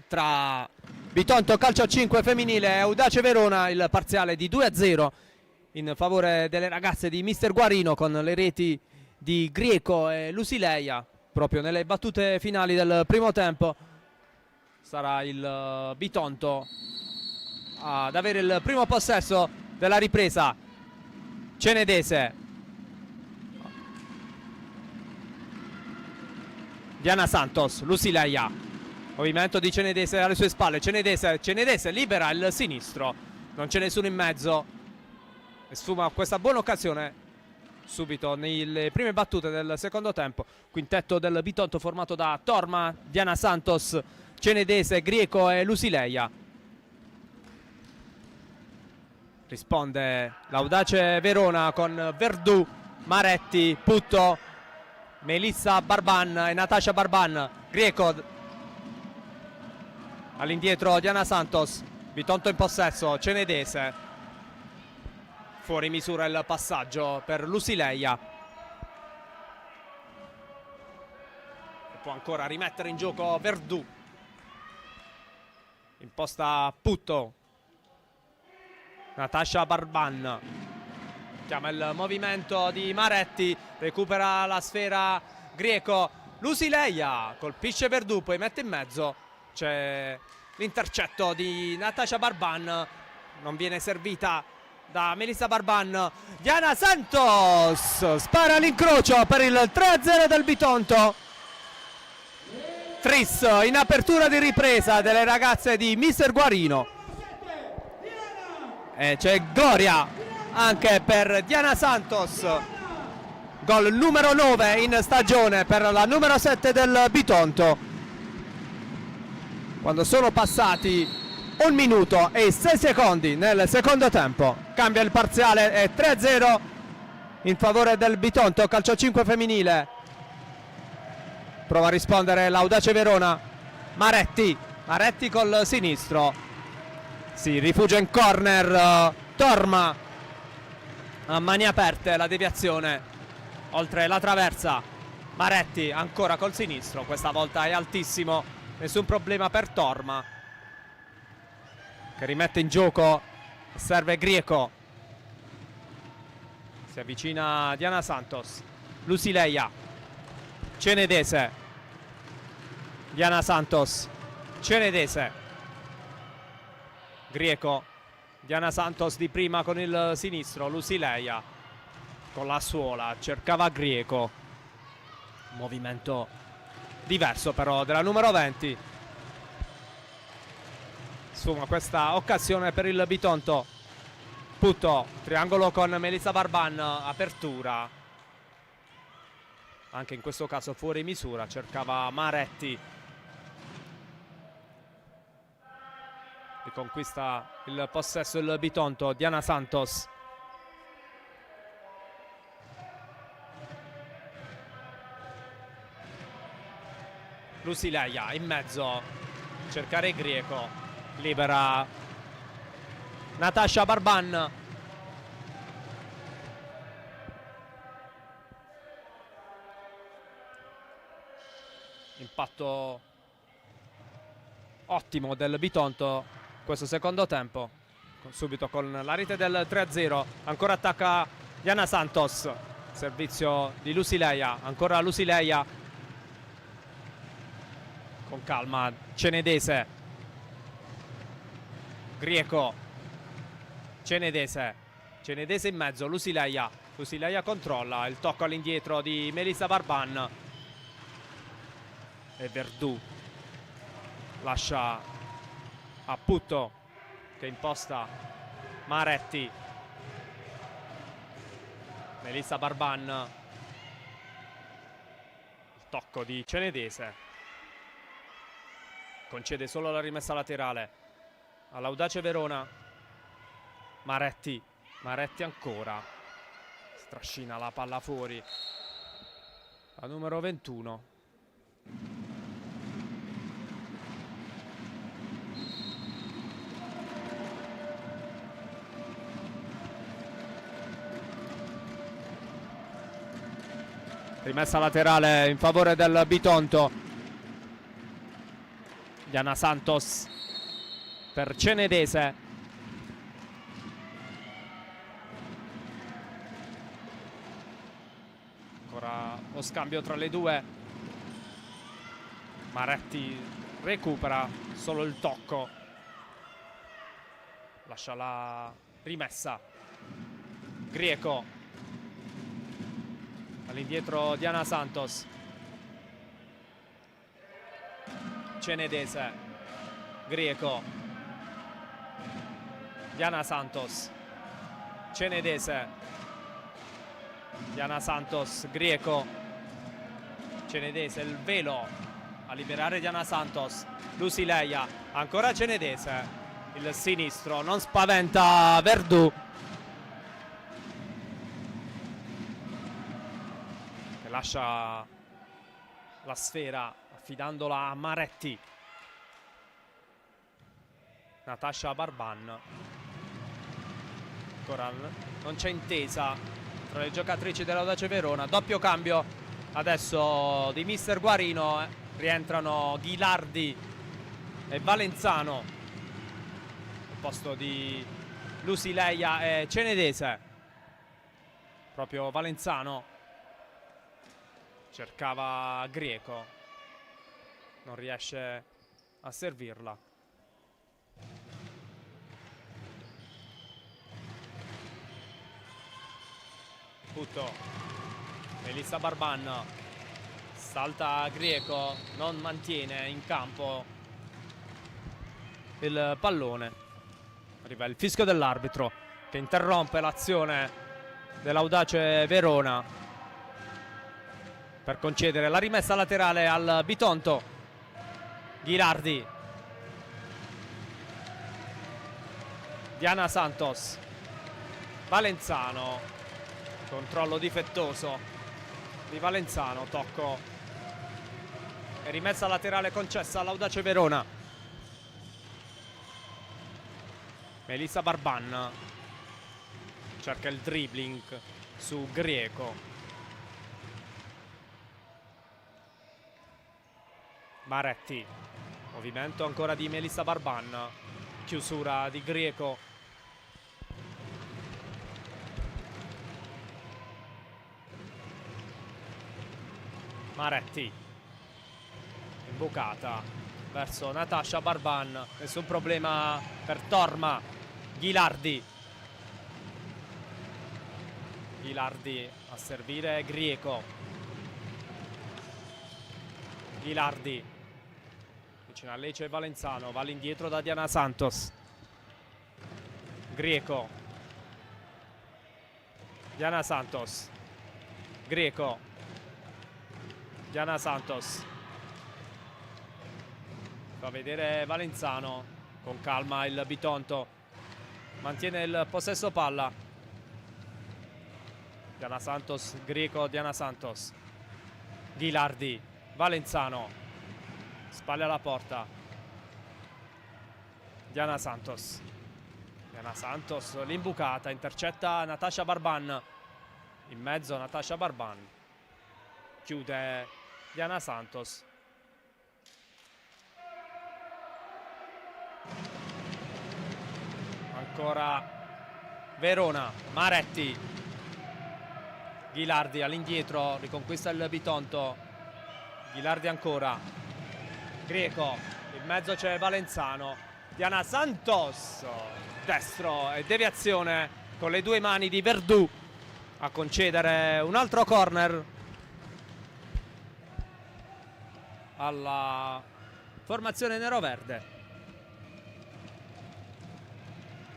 tra Bitonto Calcio a 5 femminile e Audace Verona. Il parziale di 2-0 in favore delle ragazze di Mister Guarino, con le reti di Grieco e Lusileia. Proprio nelle battute finali del primo tempo sarà il Bitonto ad avere il primo possesso della ripresa. Cenedese, Diana Santos, Lusileia, movimento di Cenedese alle sue spalle. Cenedese libera il sinistro, non c'è nessuno in mezzo e sfuma questa buona occasione subito nelle prime battute del secondo tempo. Quintetto del Bitonto formato da Torma, Diana Santos, Cenedese, Grieco e Lusileia. Risponde l'Audace Verona con Verdù, Maretti, Putto, Melissa Barban e Natascia Barban. Grieco all'indietro, Diana Santos. Bitonto in possesso, Cenedese. Fuori misura il passaggio per Lusileia. E può ancora rimettere in gioco Verdù. Imposta Putto. Natascia Barban chiama il movimento di Maretti, recupera la sfera Grieco. Lusileia colpisce Verdù, poi mette in mezzo. C'è l'intercetto di Natascia Barban, non viene servita da Melissa Barban. Diana Santos spara l'incrocio per il 3-0 del Bitonto. Tris in apertura di ripresa delle ragazze di Mister Guarino. E c'è gloria anche per Diana Santos, gol numero 9 in stagione per la numero 7 del Bitonto. Quando sono passati 1 minuto e 6 secondi nel secondo tempo, cambia il parziale, è 3-0 in favore del Bitonto Calcio 5 femminile. Prova a rispondere l'Audace Verona. Maretti col sinistro, si rifugia in corner. Torma a mani aperte, la deviazione oltre la traversa. Maretti ancora col sinistro, questa volta è altissimo, nessun problema per Torma, che rimette in gioco. Serve Grieco, si avvicina Diana Santos. Lusileia, Cenedese, Diana Santos, Cenedese, Grieco, Diana Santos di prima con il sinistro. Lusileia con la suola cercava Grieco, movimento diverso però della numero 20. Sfuma questa occasione per il Bitonto. Putto, triangolo con Melissa Barban, apertura anche in questo caso fuori misura, cercava Maretti. Riconquista il possesso il Bitonto. Diana Santos, Lusileia in mezzo, cercare Grieco, libera Natascia Barban. Impatto ottimo del Bitonto questo secondo tempo, subito con la rete del 3-0. Ancora attacca Diana Santos, servizio di Lusileia, ancora Lusileia con calma. Cenedese, Grieco, Cenedese in mezzo. Lusileia controlla il tocco all'indietro di Melissa Barban e Verdù lascia a Putto, che imposta Maretti. Melissa Barban, il tocco di Cenedese, concede solo la rimessa laterale all'Audace Verona. Maretti ancora, strascina la palla fuori, la numero 21. Rimessa laterale in favore del Bitonto. Diana Santos per Cenedese. Ancora lo scambio tra le due. Maretti recupera solo il tocco. Lascia la rimessa. Grieco. All'indietro Diana Santos. Cenedese. Grieco. Diana Santos. Cenedese. Diana Santos. Grieco. Cenedese. Il velo a liberare Diana Santos. Lusileia. Ancora Cenedese. Il sinistro non spaventa Verdù, che lascia la sfera affidandola a Maretti. Natasha Barban. Ancora non c'è intesa tra le giocatrici dell'Audace Verona. Doppio cambio adesso di mister Guarino. Rientrano Ghilardi e Valenzano al posto di Lusileia e Cenedese. Proprio Valenzano cercava Grieco, non riesce a servirla. Putto. Melissa Barban. Salta Grieco, non mantiene in campo il pallone. Arriva il fischio dell'arbitro che interrompe l'azione dell'Audace Verona per concedere la rimessa laterale al Bitonto. Ghilardi. Diana Santos. Valenzano. Controllo difettoso di Valenzano. Tocco e rimessa laterale concessa all'Audace Verona. Melissa Barban cerca il dribbling su Grieco. Maretti. Movimento ancora di Melissa Barban. Chiusura di Grieco. Maretti. Imbucata verso Natasha Barban. Nessun problema per Torma. Ghilardi. Ghilardi a servire Grieco. Ghilardi. Vicino a lei c'è Valenzano. Va all'indietro da Diana Santos. Grieco. Diana Santos. Grieco. Diana Santos. Fa vedere Valenzano. Con calma il Bitonto. Mantiene il possesso palla. Diana Santos. Grieco. Diana Santos. Ghilardi. Valenzano. Spalle alla porta. Diana Santos. Diana Santos. L'imbucata. Intercetta Natasha Barban. In mezzo Natasha Barban. Chiude Diana Santos. Ancora Verona. Maretti. Ghilardi all'indietro. Riconquista il Bitonto. Ghilardi ancora. Grieco. In mezzo c'è Valenzano. Diana Santos. Destro e deviazione con le due mani di Verdù a concedere un altro corner alla formazione nero-verde.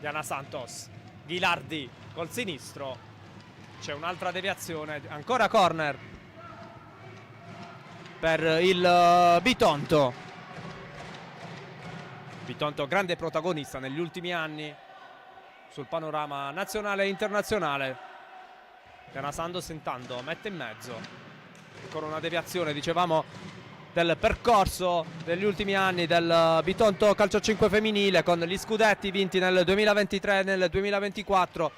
Diana Santos. Ghilardi col sinistro. C'è un'altra deviazione. Ancora corner per il Bitonto. Bitonto grande protagonista negli ultimi anni sul panorama nazionale e internazionale. Diana Santos tentando, mette in mezzo. Ancora una deviazione, dicevamo, del percorso degli ultimi anni del Bitonto Calcio 5 femminile, con gli scudetti vinti nel 2023 e nel 2024.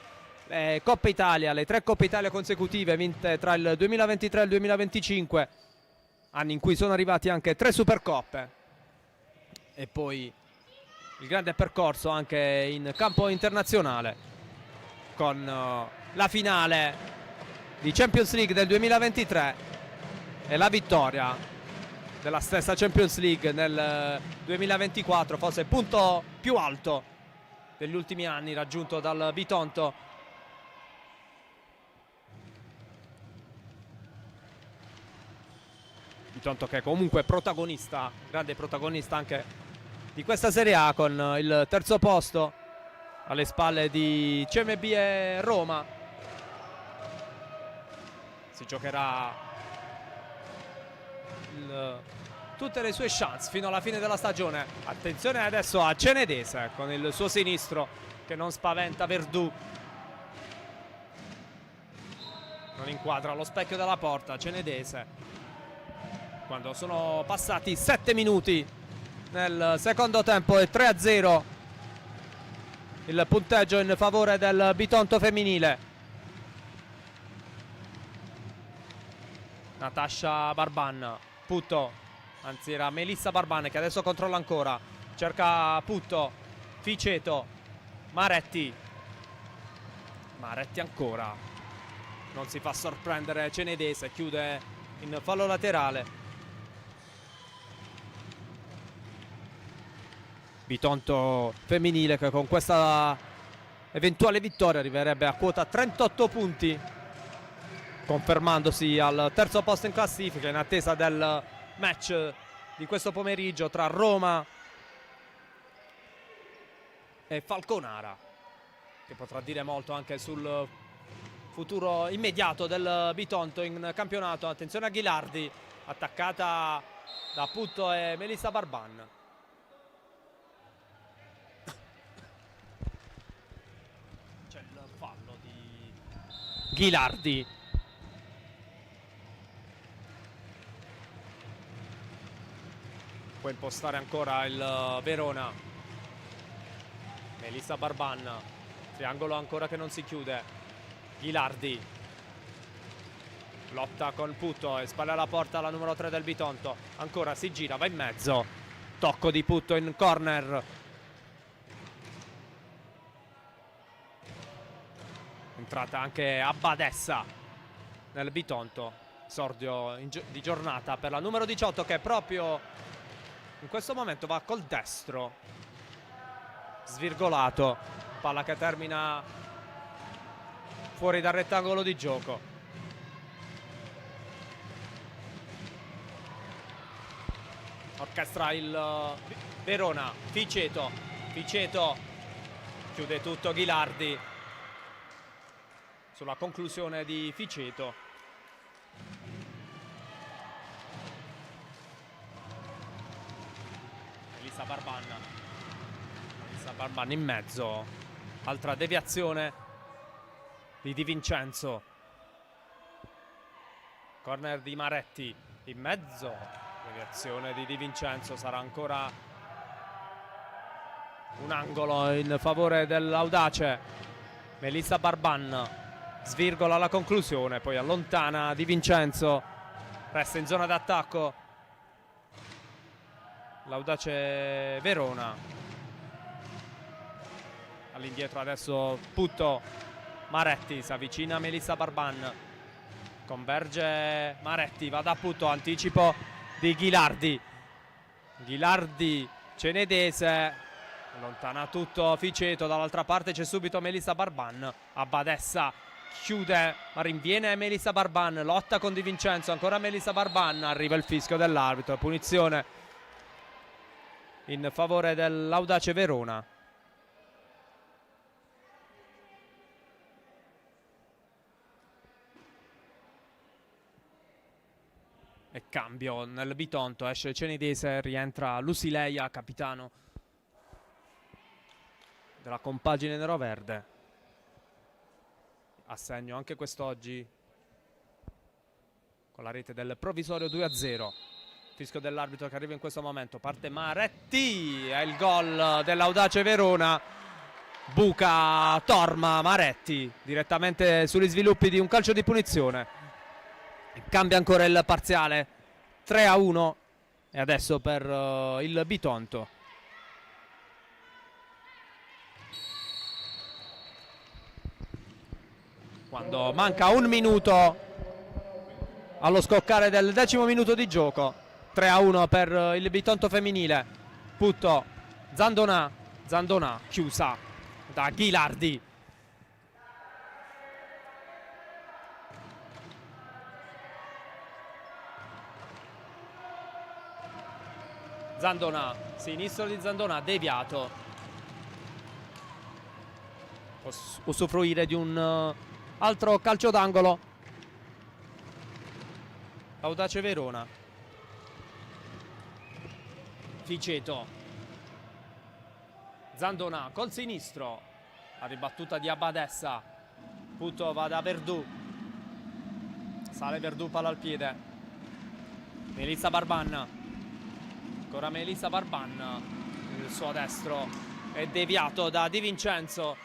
le Coppe Italia, le 3 Coppe Italia consecutive vinte tra il 2023 e il 2025, anni in cui sono arrivati anche 3 Supercoppe, e poi il grande percorso anche in campo internazionale con la finale di Champions League del 2023 e la vittoria della stessa Champions League nel 2024, forse il punto più alto degli ultimi anni raggiunto dal Bitonto. Bitonto che comunque è protagonista, grande protagonista anche di questa Serie A, con il terzo posto alle spalle di CMB e Roma. Si giocherà tutte le sue chance fino alla fine della stagione. Attenzione adesso a Cenedese con il suo sinistro che non spaventa Verdù, non inquadra lo specchio della porta. Cenedese, quando sono passati 7 minuti nel secondo tempo, è 3-0 il punteggio in favore del Bitonto femminile. Natascia Barban, Putto, anzi era Melissa Barban che adesso controlla ancora, cerca Putto, Ficeto, Maretti ancora, non si fa sorprendere Cenedese, chiude in fallo laterale. Bitonto femminile che con questa eventuale vittoria arriverebbe a quota 38 punti, confermandosi al terzo posto in classifica, in attesa del match di questo pomeriggio tra Roma e Falconara, che potrà dire molto anche sul futuro immediato del Bitonto in campionato. Attenzione a Ghilardi, attaccata da Putto e Melissa Barban. C'è il fallo di Ghilardi. Può impostare ancora il Verona. Melissa Barban, triangolo ancora che non si chiude. Ghilardi lotta con Putto e spalle alla porta la numero 3 del Bitonto, ancora si gira, va in mezzo, tocco di Putto in corner. Entrata anche Abbadessa nel Bitonto, esordio di giornata per la numero 18 che proprio in questo momento va col destro, svirgolato, palla che termina fuori dal rettangolo di gioco. Orchestra il Verona, Ficeto chiude tutto Ghilardi sulla conclusione di Ficeto. Melissa Barban in mezzo, altra deviazione di Di Vincenzo, corner di Maretti in mezzo, deviazione di Di Vincenzo, sarà ancora un angolo in favore dell'Audace. Melissa Barban svirgola la conclusione, poi allontana Di Vincenzo, resta in zona d'attacco l'Audace Verona. All'indietro adesso Putto, Maretti si avvicina a Melissa Barban, converge Maretti, va da Putto, anticipo di Ghilardi, Cenedese, allontana tutto Ficeto, dall'altra parte c'è subito Melissa Barban. Abbadessa chiude ma rinviene Melissa Barban, lotta con Di Vincenzo, ancora Melissa Barban, arriva il fischio dell'arbitro, punizione in favore dell'Audace Verona. E cambio nel Bitonto, esce Cenedese, rientra Lusileia, capitano della compagine neroverde. Assegno anche quest'oggi con la rete del provvisorio 2-0. Fischio dell'arbitro che arriva in questo momento, parte Maretti, è il gol dell'Audace Verona buca Torma, Maretti direttamente sugli sviluppi di un calcio di punizione. Cambia ancora il parziale, 3-1, e adesso per il Bitonto. Quando manca un minuto allo scoccare del 10° minuto di gioco, 3-1 per il Bitonto femminile. Putto, Zandonà chiusa da Ghilardi. Zandonà, sinistro di Zandonà, deviato. Può usufruire di un altro calcio d'angolo Audace Verona. Ficeto, Zandonà col sinistro, la ribattuta di Abadessa. Putto va da Verdù, sale Verdù, palla al piede. Melissa Barban, ancora Melissa Barban, il suo destro è deviato da Di Vincenzo.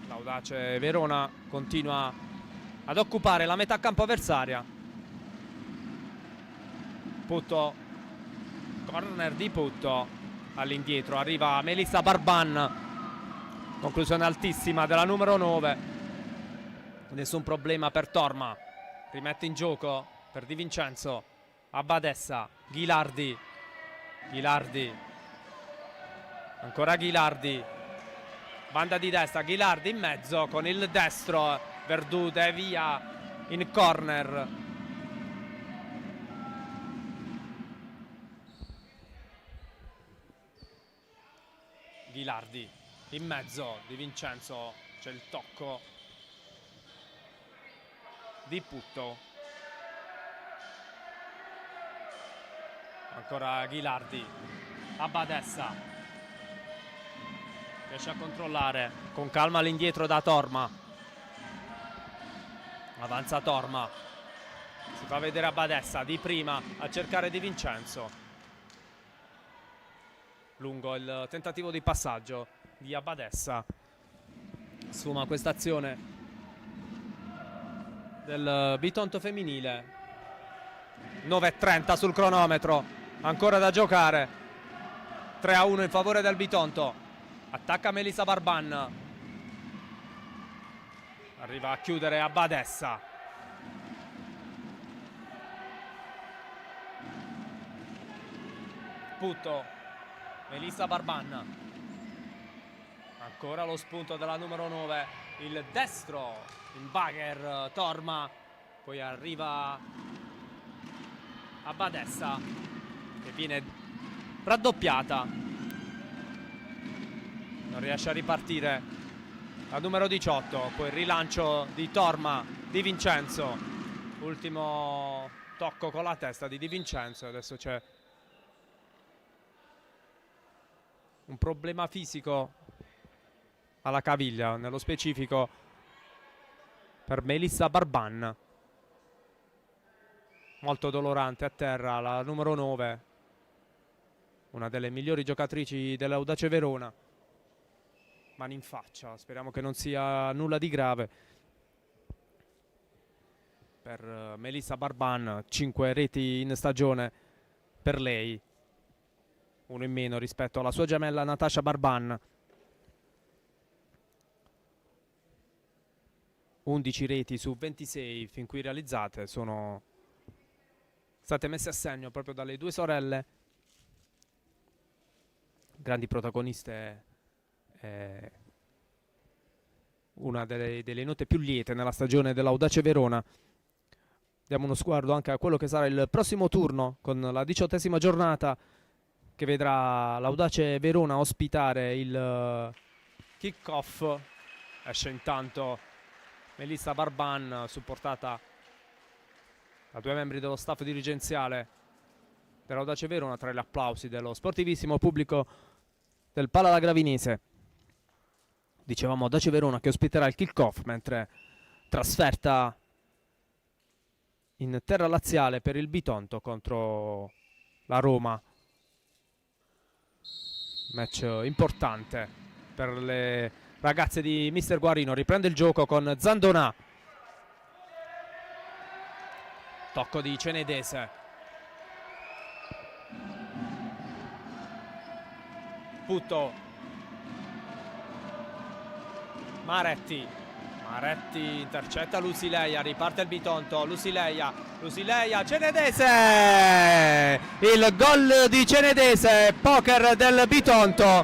L'Audace Verona continua ad occupare la metà campo avversaria. Putto, corner di Putto, all'indietro arriva Melissa Barban, conclusione altissima della numero 9. Nessun problema per Torma, rimette in gioco per Di Vincenzo. Abadessa, Ghilardi, ancora Ghilardi, banda di destra, Ghilardi in mezzo con il destro, Verdù devia in corner. Ghilardi in mezzo, Di Vincenzo, c'è il tocco di Putto. Ancora Ghilardi, Abadessa riesce a controllare con calma all'indietro da Torma. Avanza Torma, si fa vedere Abadessa di prima a cercare Di Vincenzo. Lungo il tentativo di passaggio di Abadessa. Sfuma questa azione del Bitonto femminile. 9:30 sul cronometro, ancora da giocare. 3-1 in favore del Bitonto. Attacca Melissa Barban, arriva a chiudere Abadessa. Putto, Melissa Barban, ancora lo spunto della numero 9, il destro in bagger Torma, poi arriva Abadessa che viene raddoppiata, non riesce a ripartire la numero 18, poi il rilancio di Torma, Di Vincenzo, ultimo tocco con la testa di Di Vincenzo. Adesso c'è un problema fisico alla caviglia, nello specifico per Melissa Barban, molto dolorante a terra la numero 9, una delle migliori giocatrici dell'Audace Verona. Mani in faccia, speriamo che non sia nulla di grave per Melissa Barban. 5 reti in stagione per lei, uno in meno rispetto alla sua gemella Natasha Barban. 11 reti su 26 fin qui realizzate sono state messe a segno proprio dalle due sorelle, grandi protagoniste, una delle note più liete nella stagione dell'Audace Verona. Diamo uno sguardo anche a quello che sarà il prossimo turno, con la 18ª giornata che vedrà l'Audace Verona ospitare il kick-off. Esce intanto Melissa Barban, supportata da 2 membri dello staff dirigenziale dell'Audace Verona, tra gli applausi dello sportivissimo pubblico del Pala Gravinese. Dicevamo Audace Verona che ospiterà il kick-off, mentre trasferta in terra laziale per il Bitonto contro la Roma. Match importante per le ragazze di mister Guarino. Riprende il gioco con Zandonà. Tocco di Cenedese. Putto. Maretti intercetta Lusileia, riparte il Bitonto, Lusileia, Cenedese! Il gol di Cenedese, poker del Bitonto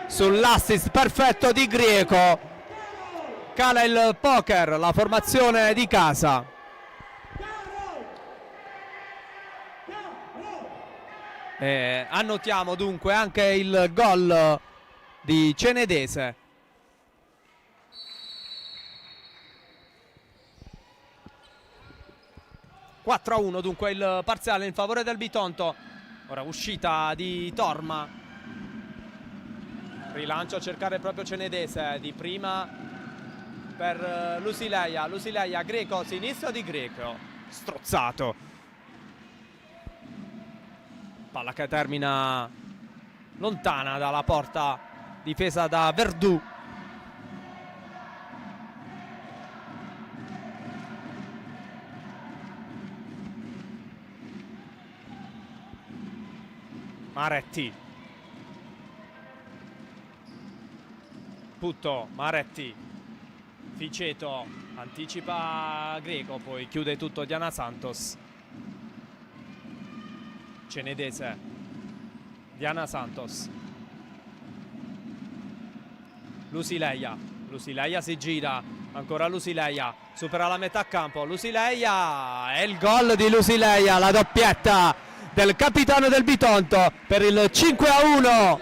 sull'assist perfetto di Grieco. Cala il poker, la formazione di casa. Annotiamo dunque anche il gol di Cenedese. 4-1 dunque il parziale in favore del Bitonto. Ora uscita di Torma. Rilancio a cercare proprio Cenedese. Di prima per Lusileia. Greco, sinistro di Greco. Strozzato. Palla che termina lontana dalla porta difesa da Verdù. Maretti. Putto, Maretti. Ficeto anticipa Greco, poi chiude tutto Diana Santos. Cenedese. Diana Santos. Lusileia si gira, ancora Lusileia, supera la metà campo, Lusileia, è il gol di Lusileia, la doppietta del capitano del Bitonto per il 5-1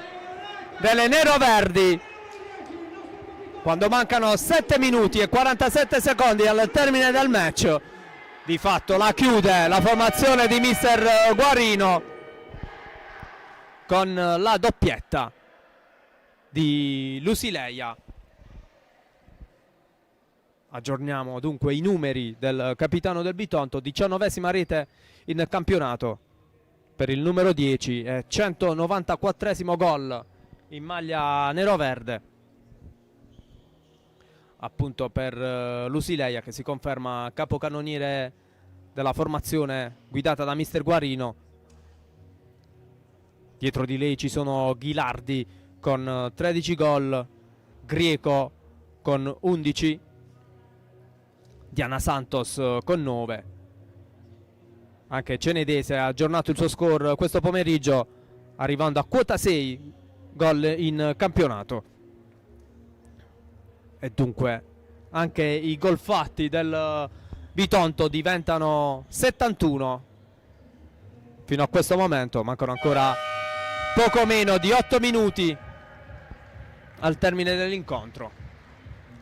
delle neroverdi, quando mancano 7 minuti e 47 secondi al termine del match. Di fatto la chiude la formazione di mister Guarino con la doppietta di Lusileia. Aggiorniamo dunque i numeri del capitano del Bitonto: 19esima rete in campionato per il numero 10 e 194esimo gol in maglia neroverde, appunto per Lusileia, che si conferma capocannoniere della formazione guidata da mister Guarino. Dietro di lei ci sono Ghilardi con 13 gol, Grieco con 11, Diana Santos con 9. Anche Cenedese ha aggiornato il suo score questo pomeriggio, arrivando a quota 6 gol in campionato. E dunque anche i gol fatti del Bitonto diventano 71 fino a questo momento. Mancano ancora poco meno di 8 minuti al termine dell'incontro.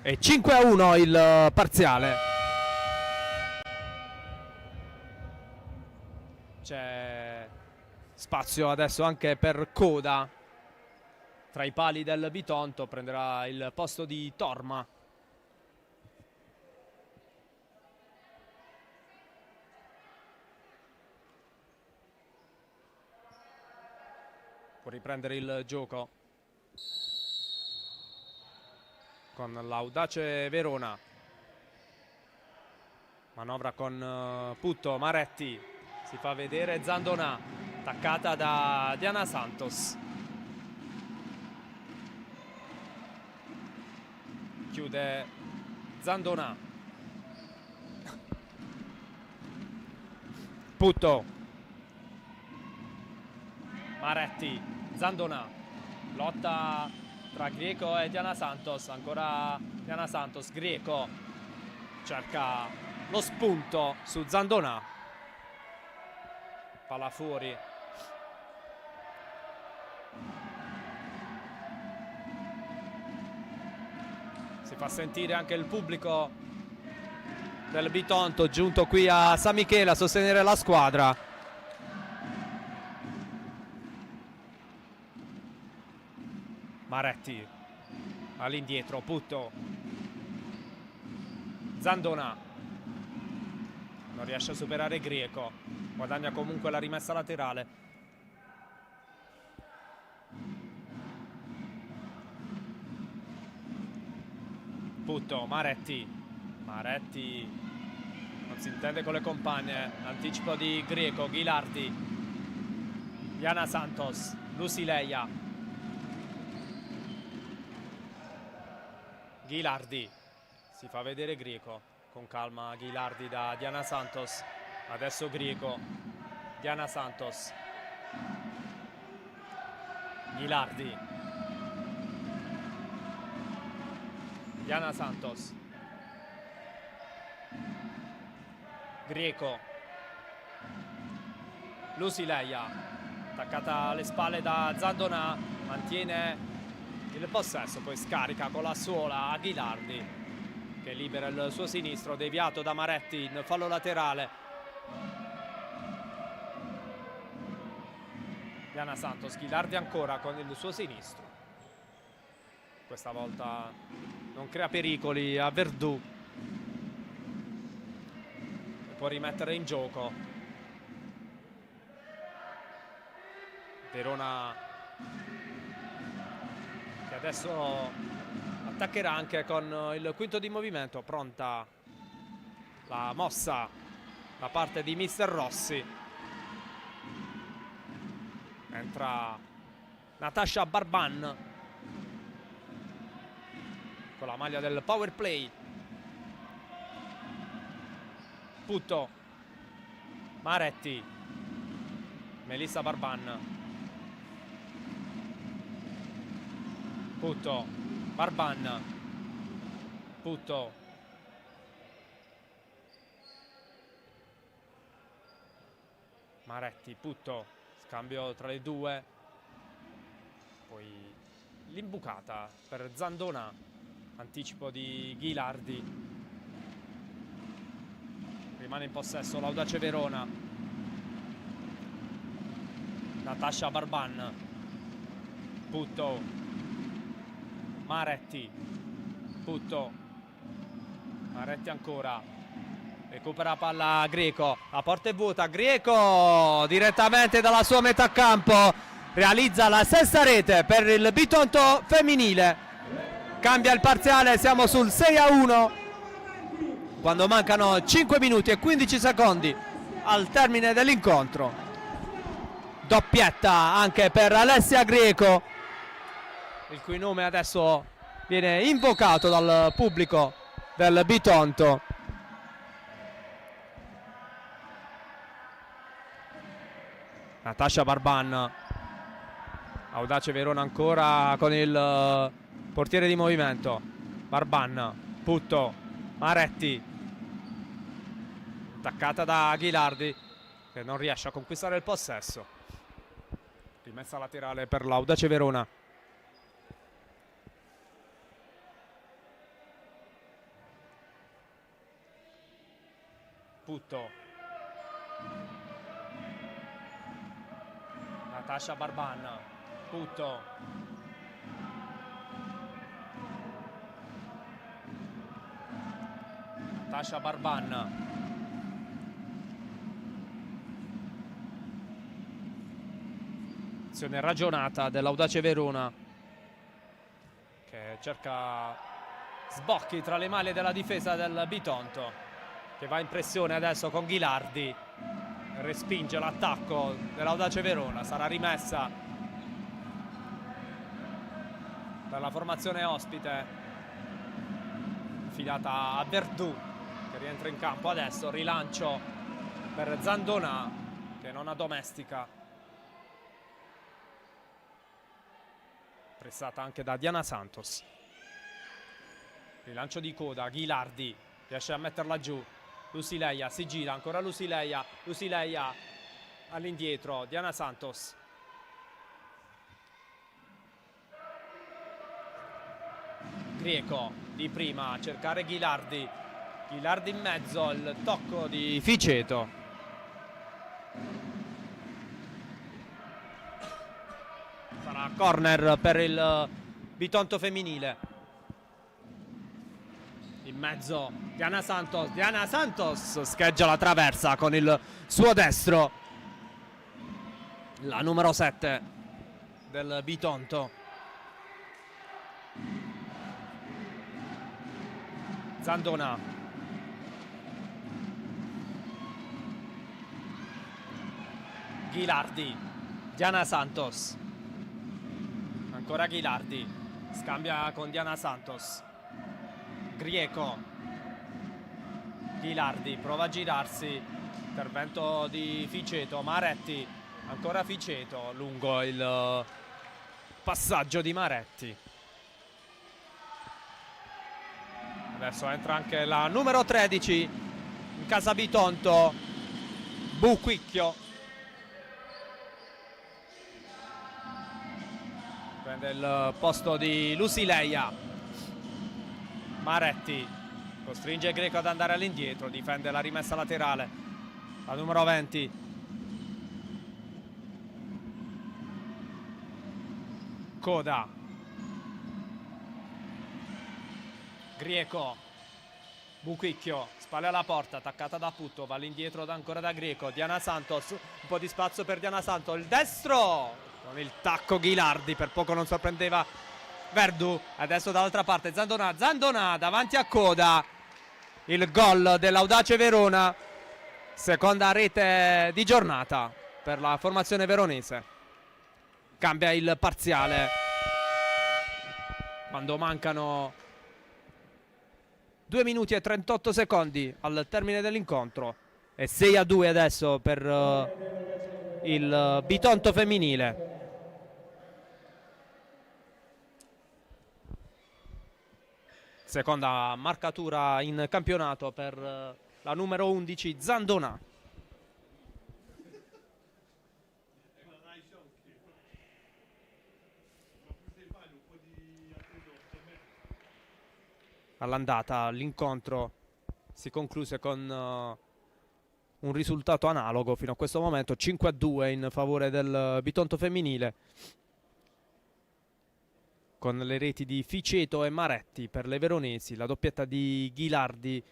E 5-1 il parziale. C'è spazio adesso anche per Coda tra i pali del Bitonto, prenderà il posto di Torma. Può riprendere il gioco con l'Audace Verona. Manovra con Putto, Maretti. Si fa vedere Zandonà, attaccata da Diana Santos. Chiude Zandonà. Putto. Maretti, Zandonà. Lotta tra Greco e Diana Santos. Ancora Diana Santos, Greco cerca lo spunto su Zandonà. Palla fuori. Si fa sentire anche il pubblico del Bitonto giunto qui a San Michele a sostenere la squadra. Maretti all'indietro, Putto. Zandonà. non riesce a superare Greco, guadagna comunque la rimessa laterale. Putto, Maretti non si intende con le compagne, anticipo di Greco, Ghilardi, Diana Santos, Lusileia, Ghilardi, si fa vedere Greco, con calma Ghilardi da Diana Santos, adesso Greco, Diana Santos, Ghilardi, Diana Santos, Greco, Lusileia, attaccata alle spalle da Zandonà, mantiene il possesso, poi scarica con la suola a Ghilardi, che libera il suo sinistro, deviato da Maretti in fallo laterale. Diana Santos, Ghilardi ancora con il suo sinistro, questa volta non crea pericoli a Verdù, può rimettere in gioco. Verona che adesso attaccherà anche con il quinto di movimento, pronta la mossa da parte di Mister Rossi. Entra Natasha Barban con la maglia del power play. Putto, Maretti, Melissa Barban, Putto, Barban, Putto, Maretti, Putto, scambio tra le due, poi l'imbucata per Zandonà, anticipo di Ghilardi. Rimane in possesso l'Audace Verona. Natasha Barban, Putto, Maretti, Putto, Maretti ancora, recupera palla Greco, la porta è vuota, Greco direttamente dalla sua metà campo realizza la sesta rete per il Bitonto femminile, cambia il parziale, siamo sul 6-1 quando mancano 5 minuti e 15 secondi al termine dell'incontro. Doppietta anche per Alessia Greco, il cui nome adesso viene invocato dal pubblico del Bitonto. Natasha Barban, Audace Verona ancora con il portiere di movimento. Barban, Putto, Maretti, attaccata da Ghilardi che non riesce a conquistare il possesso. Rimessa laterale per l'Audace Verona. Putto, Natasha Barban, Putto, Natasha Barban, azione ragionata dell'Audace Verona che cerca sbocchi tra le maglie della difesa del Bitonto, che va in pressione adesso con Ghilardi, respinge l'attacco dell'Audace Verona. Sarà rimessa per la formazione ospite affidata a Verdù, che rientra in campo adesso. Rilancio per Zandonà che non addomestica, pressata anche da Diana Santos. Rilancio di coda, Ghilardi riesce a metterla giù, Lusileia si gira, ancora Lusileia all'indietro, Diana Santos. Greco di prima a cercare Ghilardi, Ghilardi in mezzo, il tocco di Ficeto. Sarà corner per il Bitonto femminile. In mezzo Diana Santos scheggia la traversa con il suo destro, la numero 7 del Bitonto. Zandona, Ghilardi, Diana Santos, ancora Ghilardi, scambia con Diana Santos, Grieco, Ghilardi prova a girarsi, intervento di Ficeto, Maretti, ancora Ficeto, lungo il passaggio di Maretti. Adesso entra anche la numero 13 in casa Bitonto, Buquicchio. Prende il posto di Lusileia. Maretti costringe Greco ad andare all'indietro, difende la rimessa laterale. La numero 20. Coda. Grieco, Buquicchio, spalle alla porta, attaccata da Putto, va all'indietro ancora da Grieco, Diana Santos, un po' di spazio per Diana Santos, il destro, con il tacco Ghilardi, per poco non sorprendeva Verdù, adesso dall'altra parte Zandona davanti a Coda, il gol dell'Audace Verona, seconda rete di giornata per la formazione veronese, cambia il parziale, quando mancano 2 minuti e 38 secondi al termine dell'incontro. È 6-2 adesso per il Bitonto femminile. Seconda marcatura in campionato per la numero 11 Zandona. All'andata l'incontro si concluse con un risultato analogo fino a questo momento, 5-2 in favore del Bitonto femminile, con le reti di Ficeto e Maretti per le veronesi, la doppietta di Ghilardi,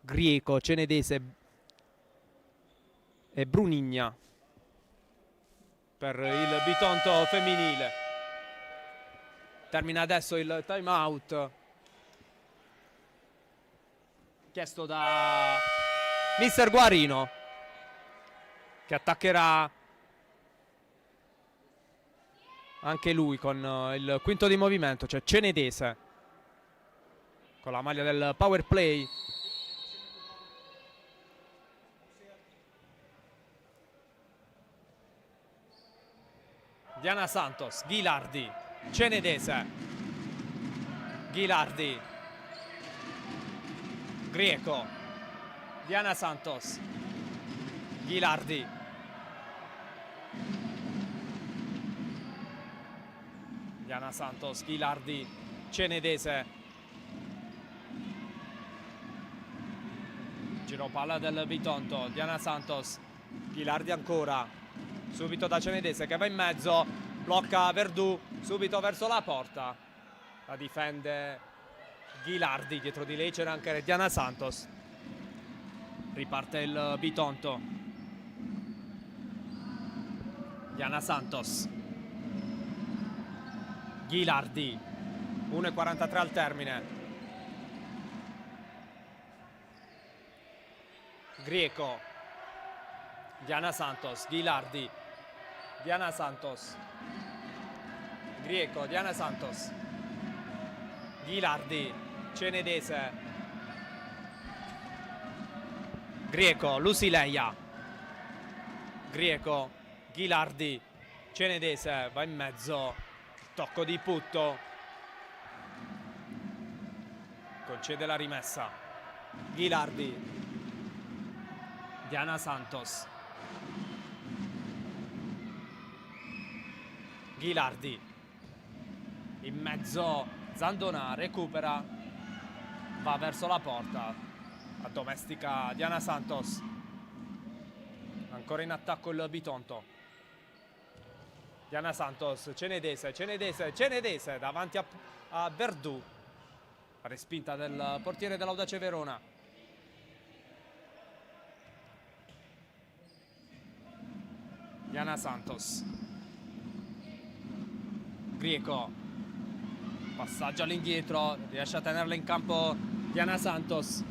Grieco, Cenedese e Brunigna per il Bitonto femminile. Termina adesso il time out chiesto da mister Guarino, che attaccherà anche lui con il quinto di movimento, cioè Cenedese, con la maglia del power play. Diana Santos, Ghilardi, Cenedese, Ghilardi, Grieco, Diana Santos, Ghilardi, Diana Santos, Ghilardi, Cenedese, giro palla del Bitonto, Diana Santos, Ghilardi ancora, subito da Cenedese che va in mezzo, blocca Verdù, subito verso la porta, la difende Ghilardi, dietro di lei c'era anche Diana Santos. Riparte il Bitonto. Diana Santos, Ghilardi, 1:43 al termine. Grieco, Diana Santos, Ghilardi, Diana Santos, Grieco, Diana Santos, Ghilardi, Cenedese, Grieco, Lusileia, Grieco, Ghilardi, Cenedese, va in mezzo, tocco di Putto, concede la rimessa, Ghilardi, Diana Santos, Ghilardi, in mezzo Zandona, recupera, va verso la porta, addomestica Diana Santos, ancora in attacco il Bitonto, Diana Santos, Cenedese, Cenedese, Cenedese davanti a Verdù, respinta del portiere dell'Audace Verona. Diana Santos, Grieco, passaggio all'indietro, riesce a tenerla in campo Diana Santos.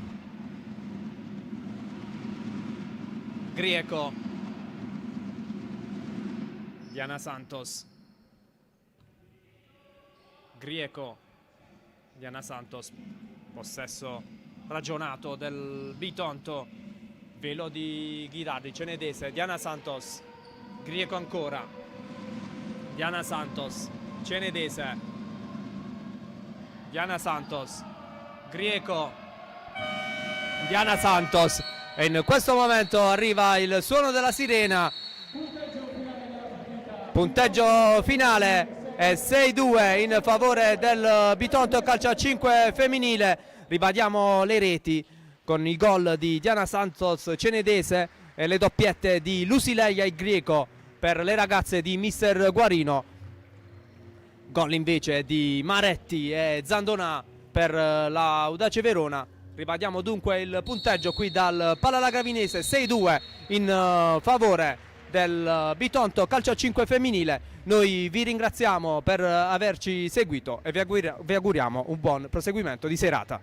Grieco, Diana Santos, Grieco, Diana Santos, possesso ragionato del Bitonto, velo di Ghirardi, Cenedese, Diana Santos, Grieco ancora, Diana Santos, Cenedese, Diana Santos, Grieco, Diana Santos, e in questo momento arriva il suono della sirena. Punteggio finale è 6-2 in favore del Bitonto Calcio a 5 femminile. Ribadiamo le reti con i gol di Diana Santos, Cenedese, e le doppiette di Lusileia e Grieco per le ragazze di Mister Guarino. Gol invece di Maretti e Zandonà per l'Audace Verona. Ribadiamo dunque il punteggio qui dal Pallalagravinese, 6-2 in favore del Bitonto Calcio a 5 femminile. Noi vi ringraziamo per averci seguito e vi auguriamo un buon proseguimento di serata.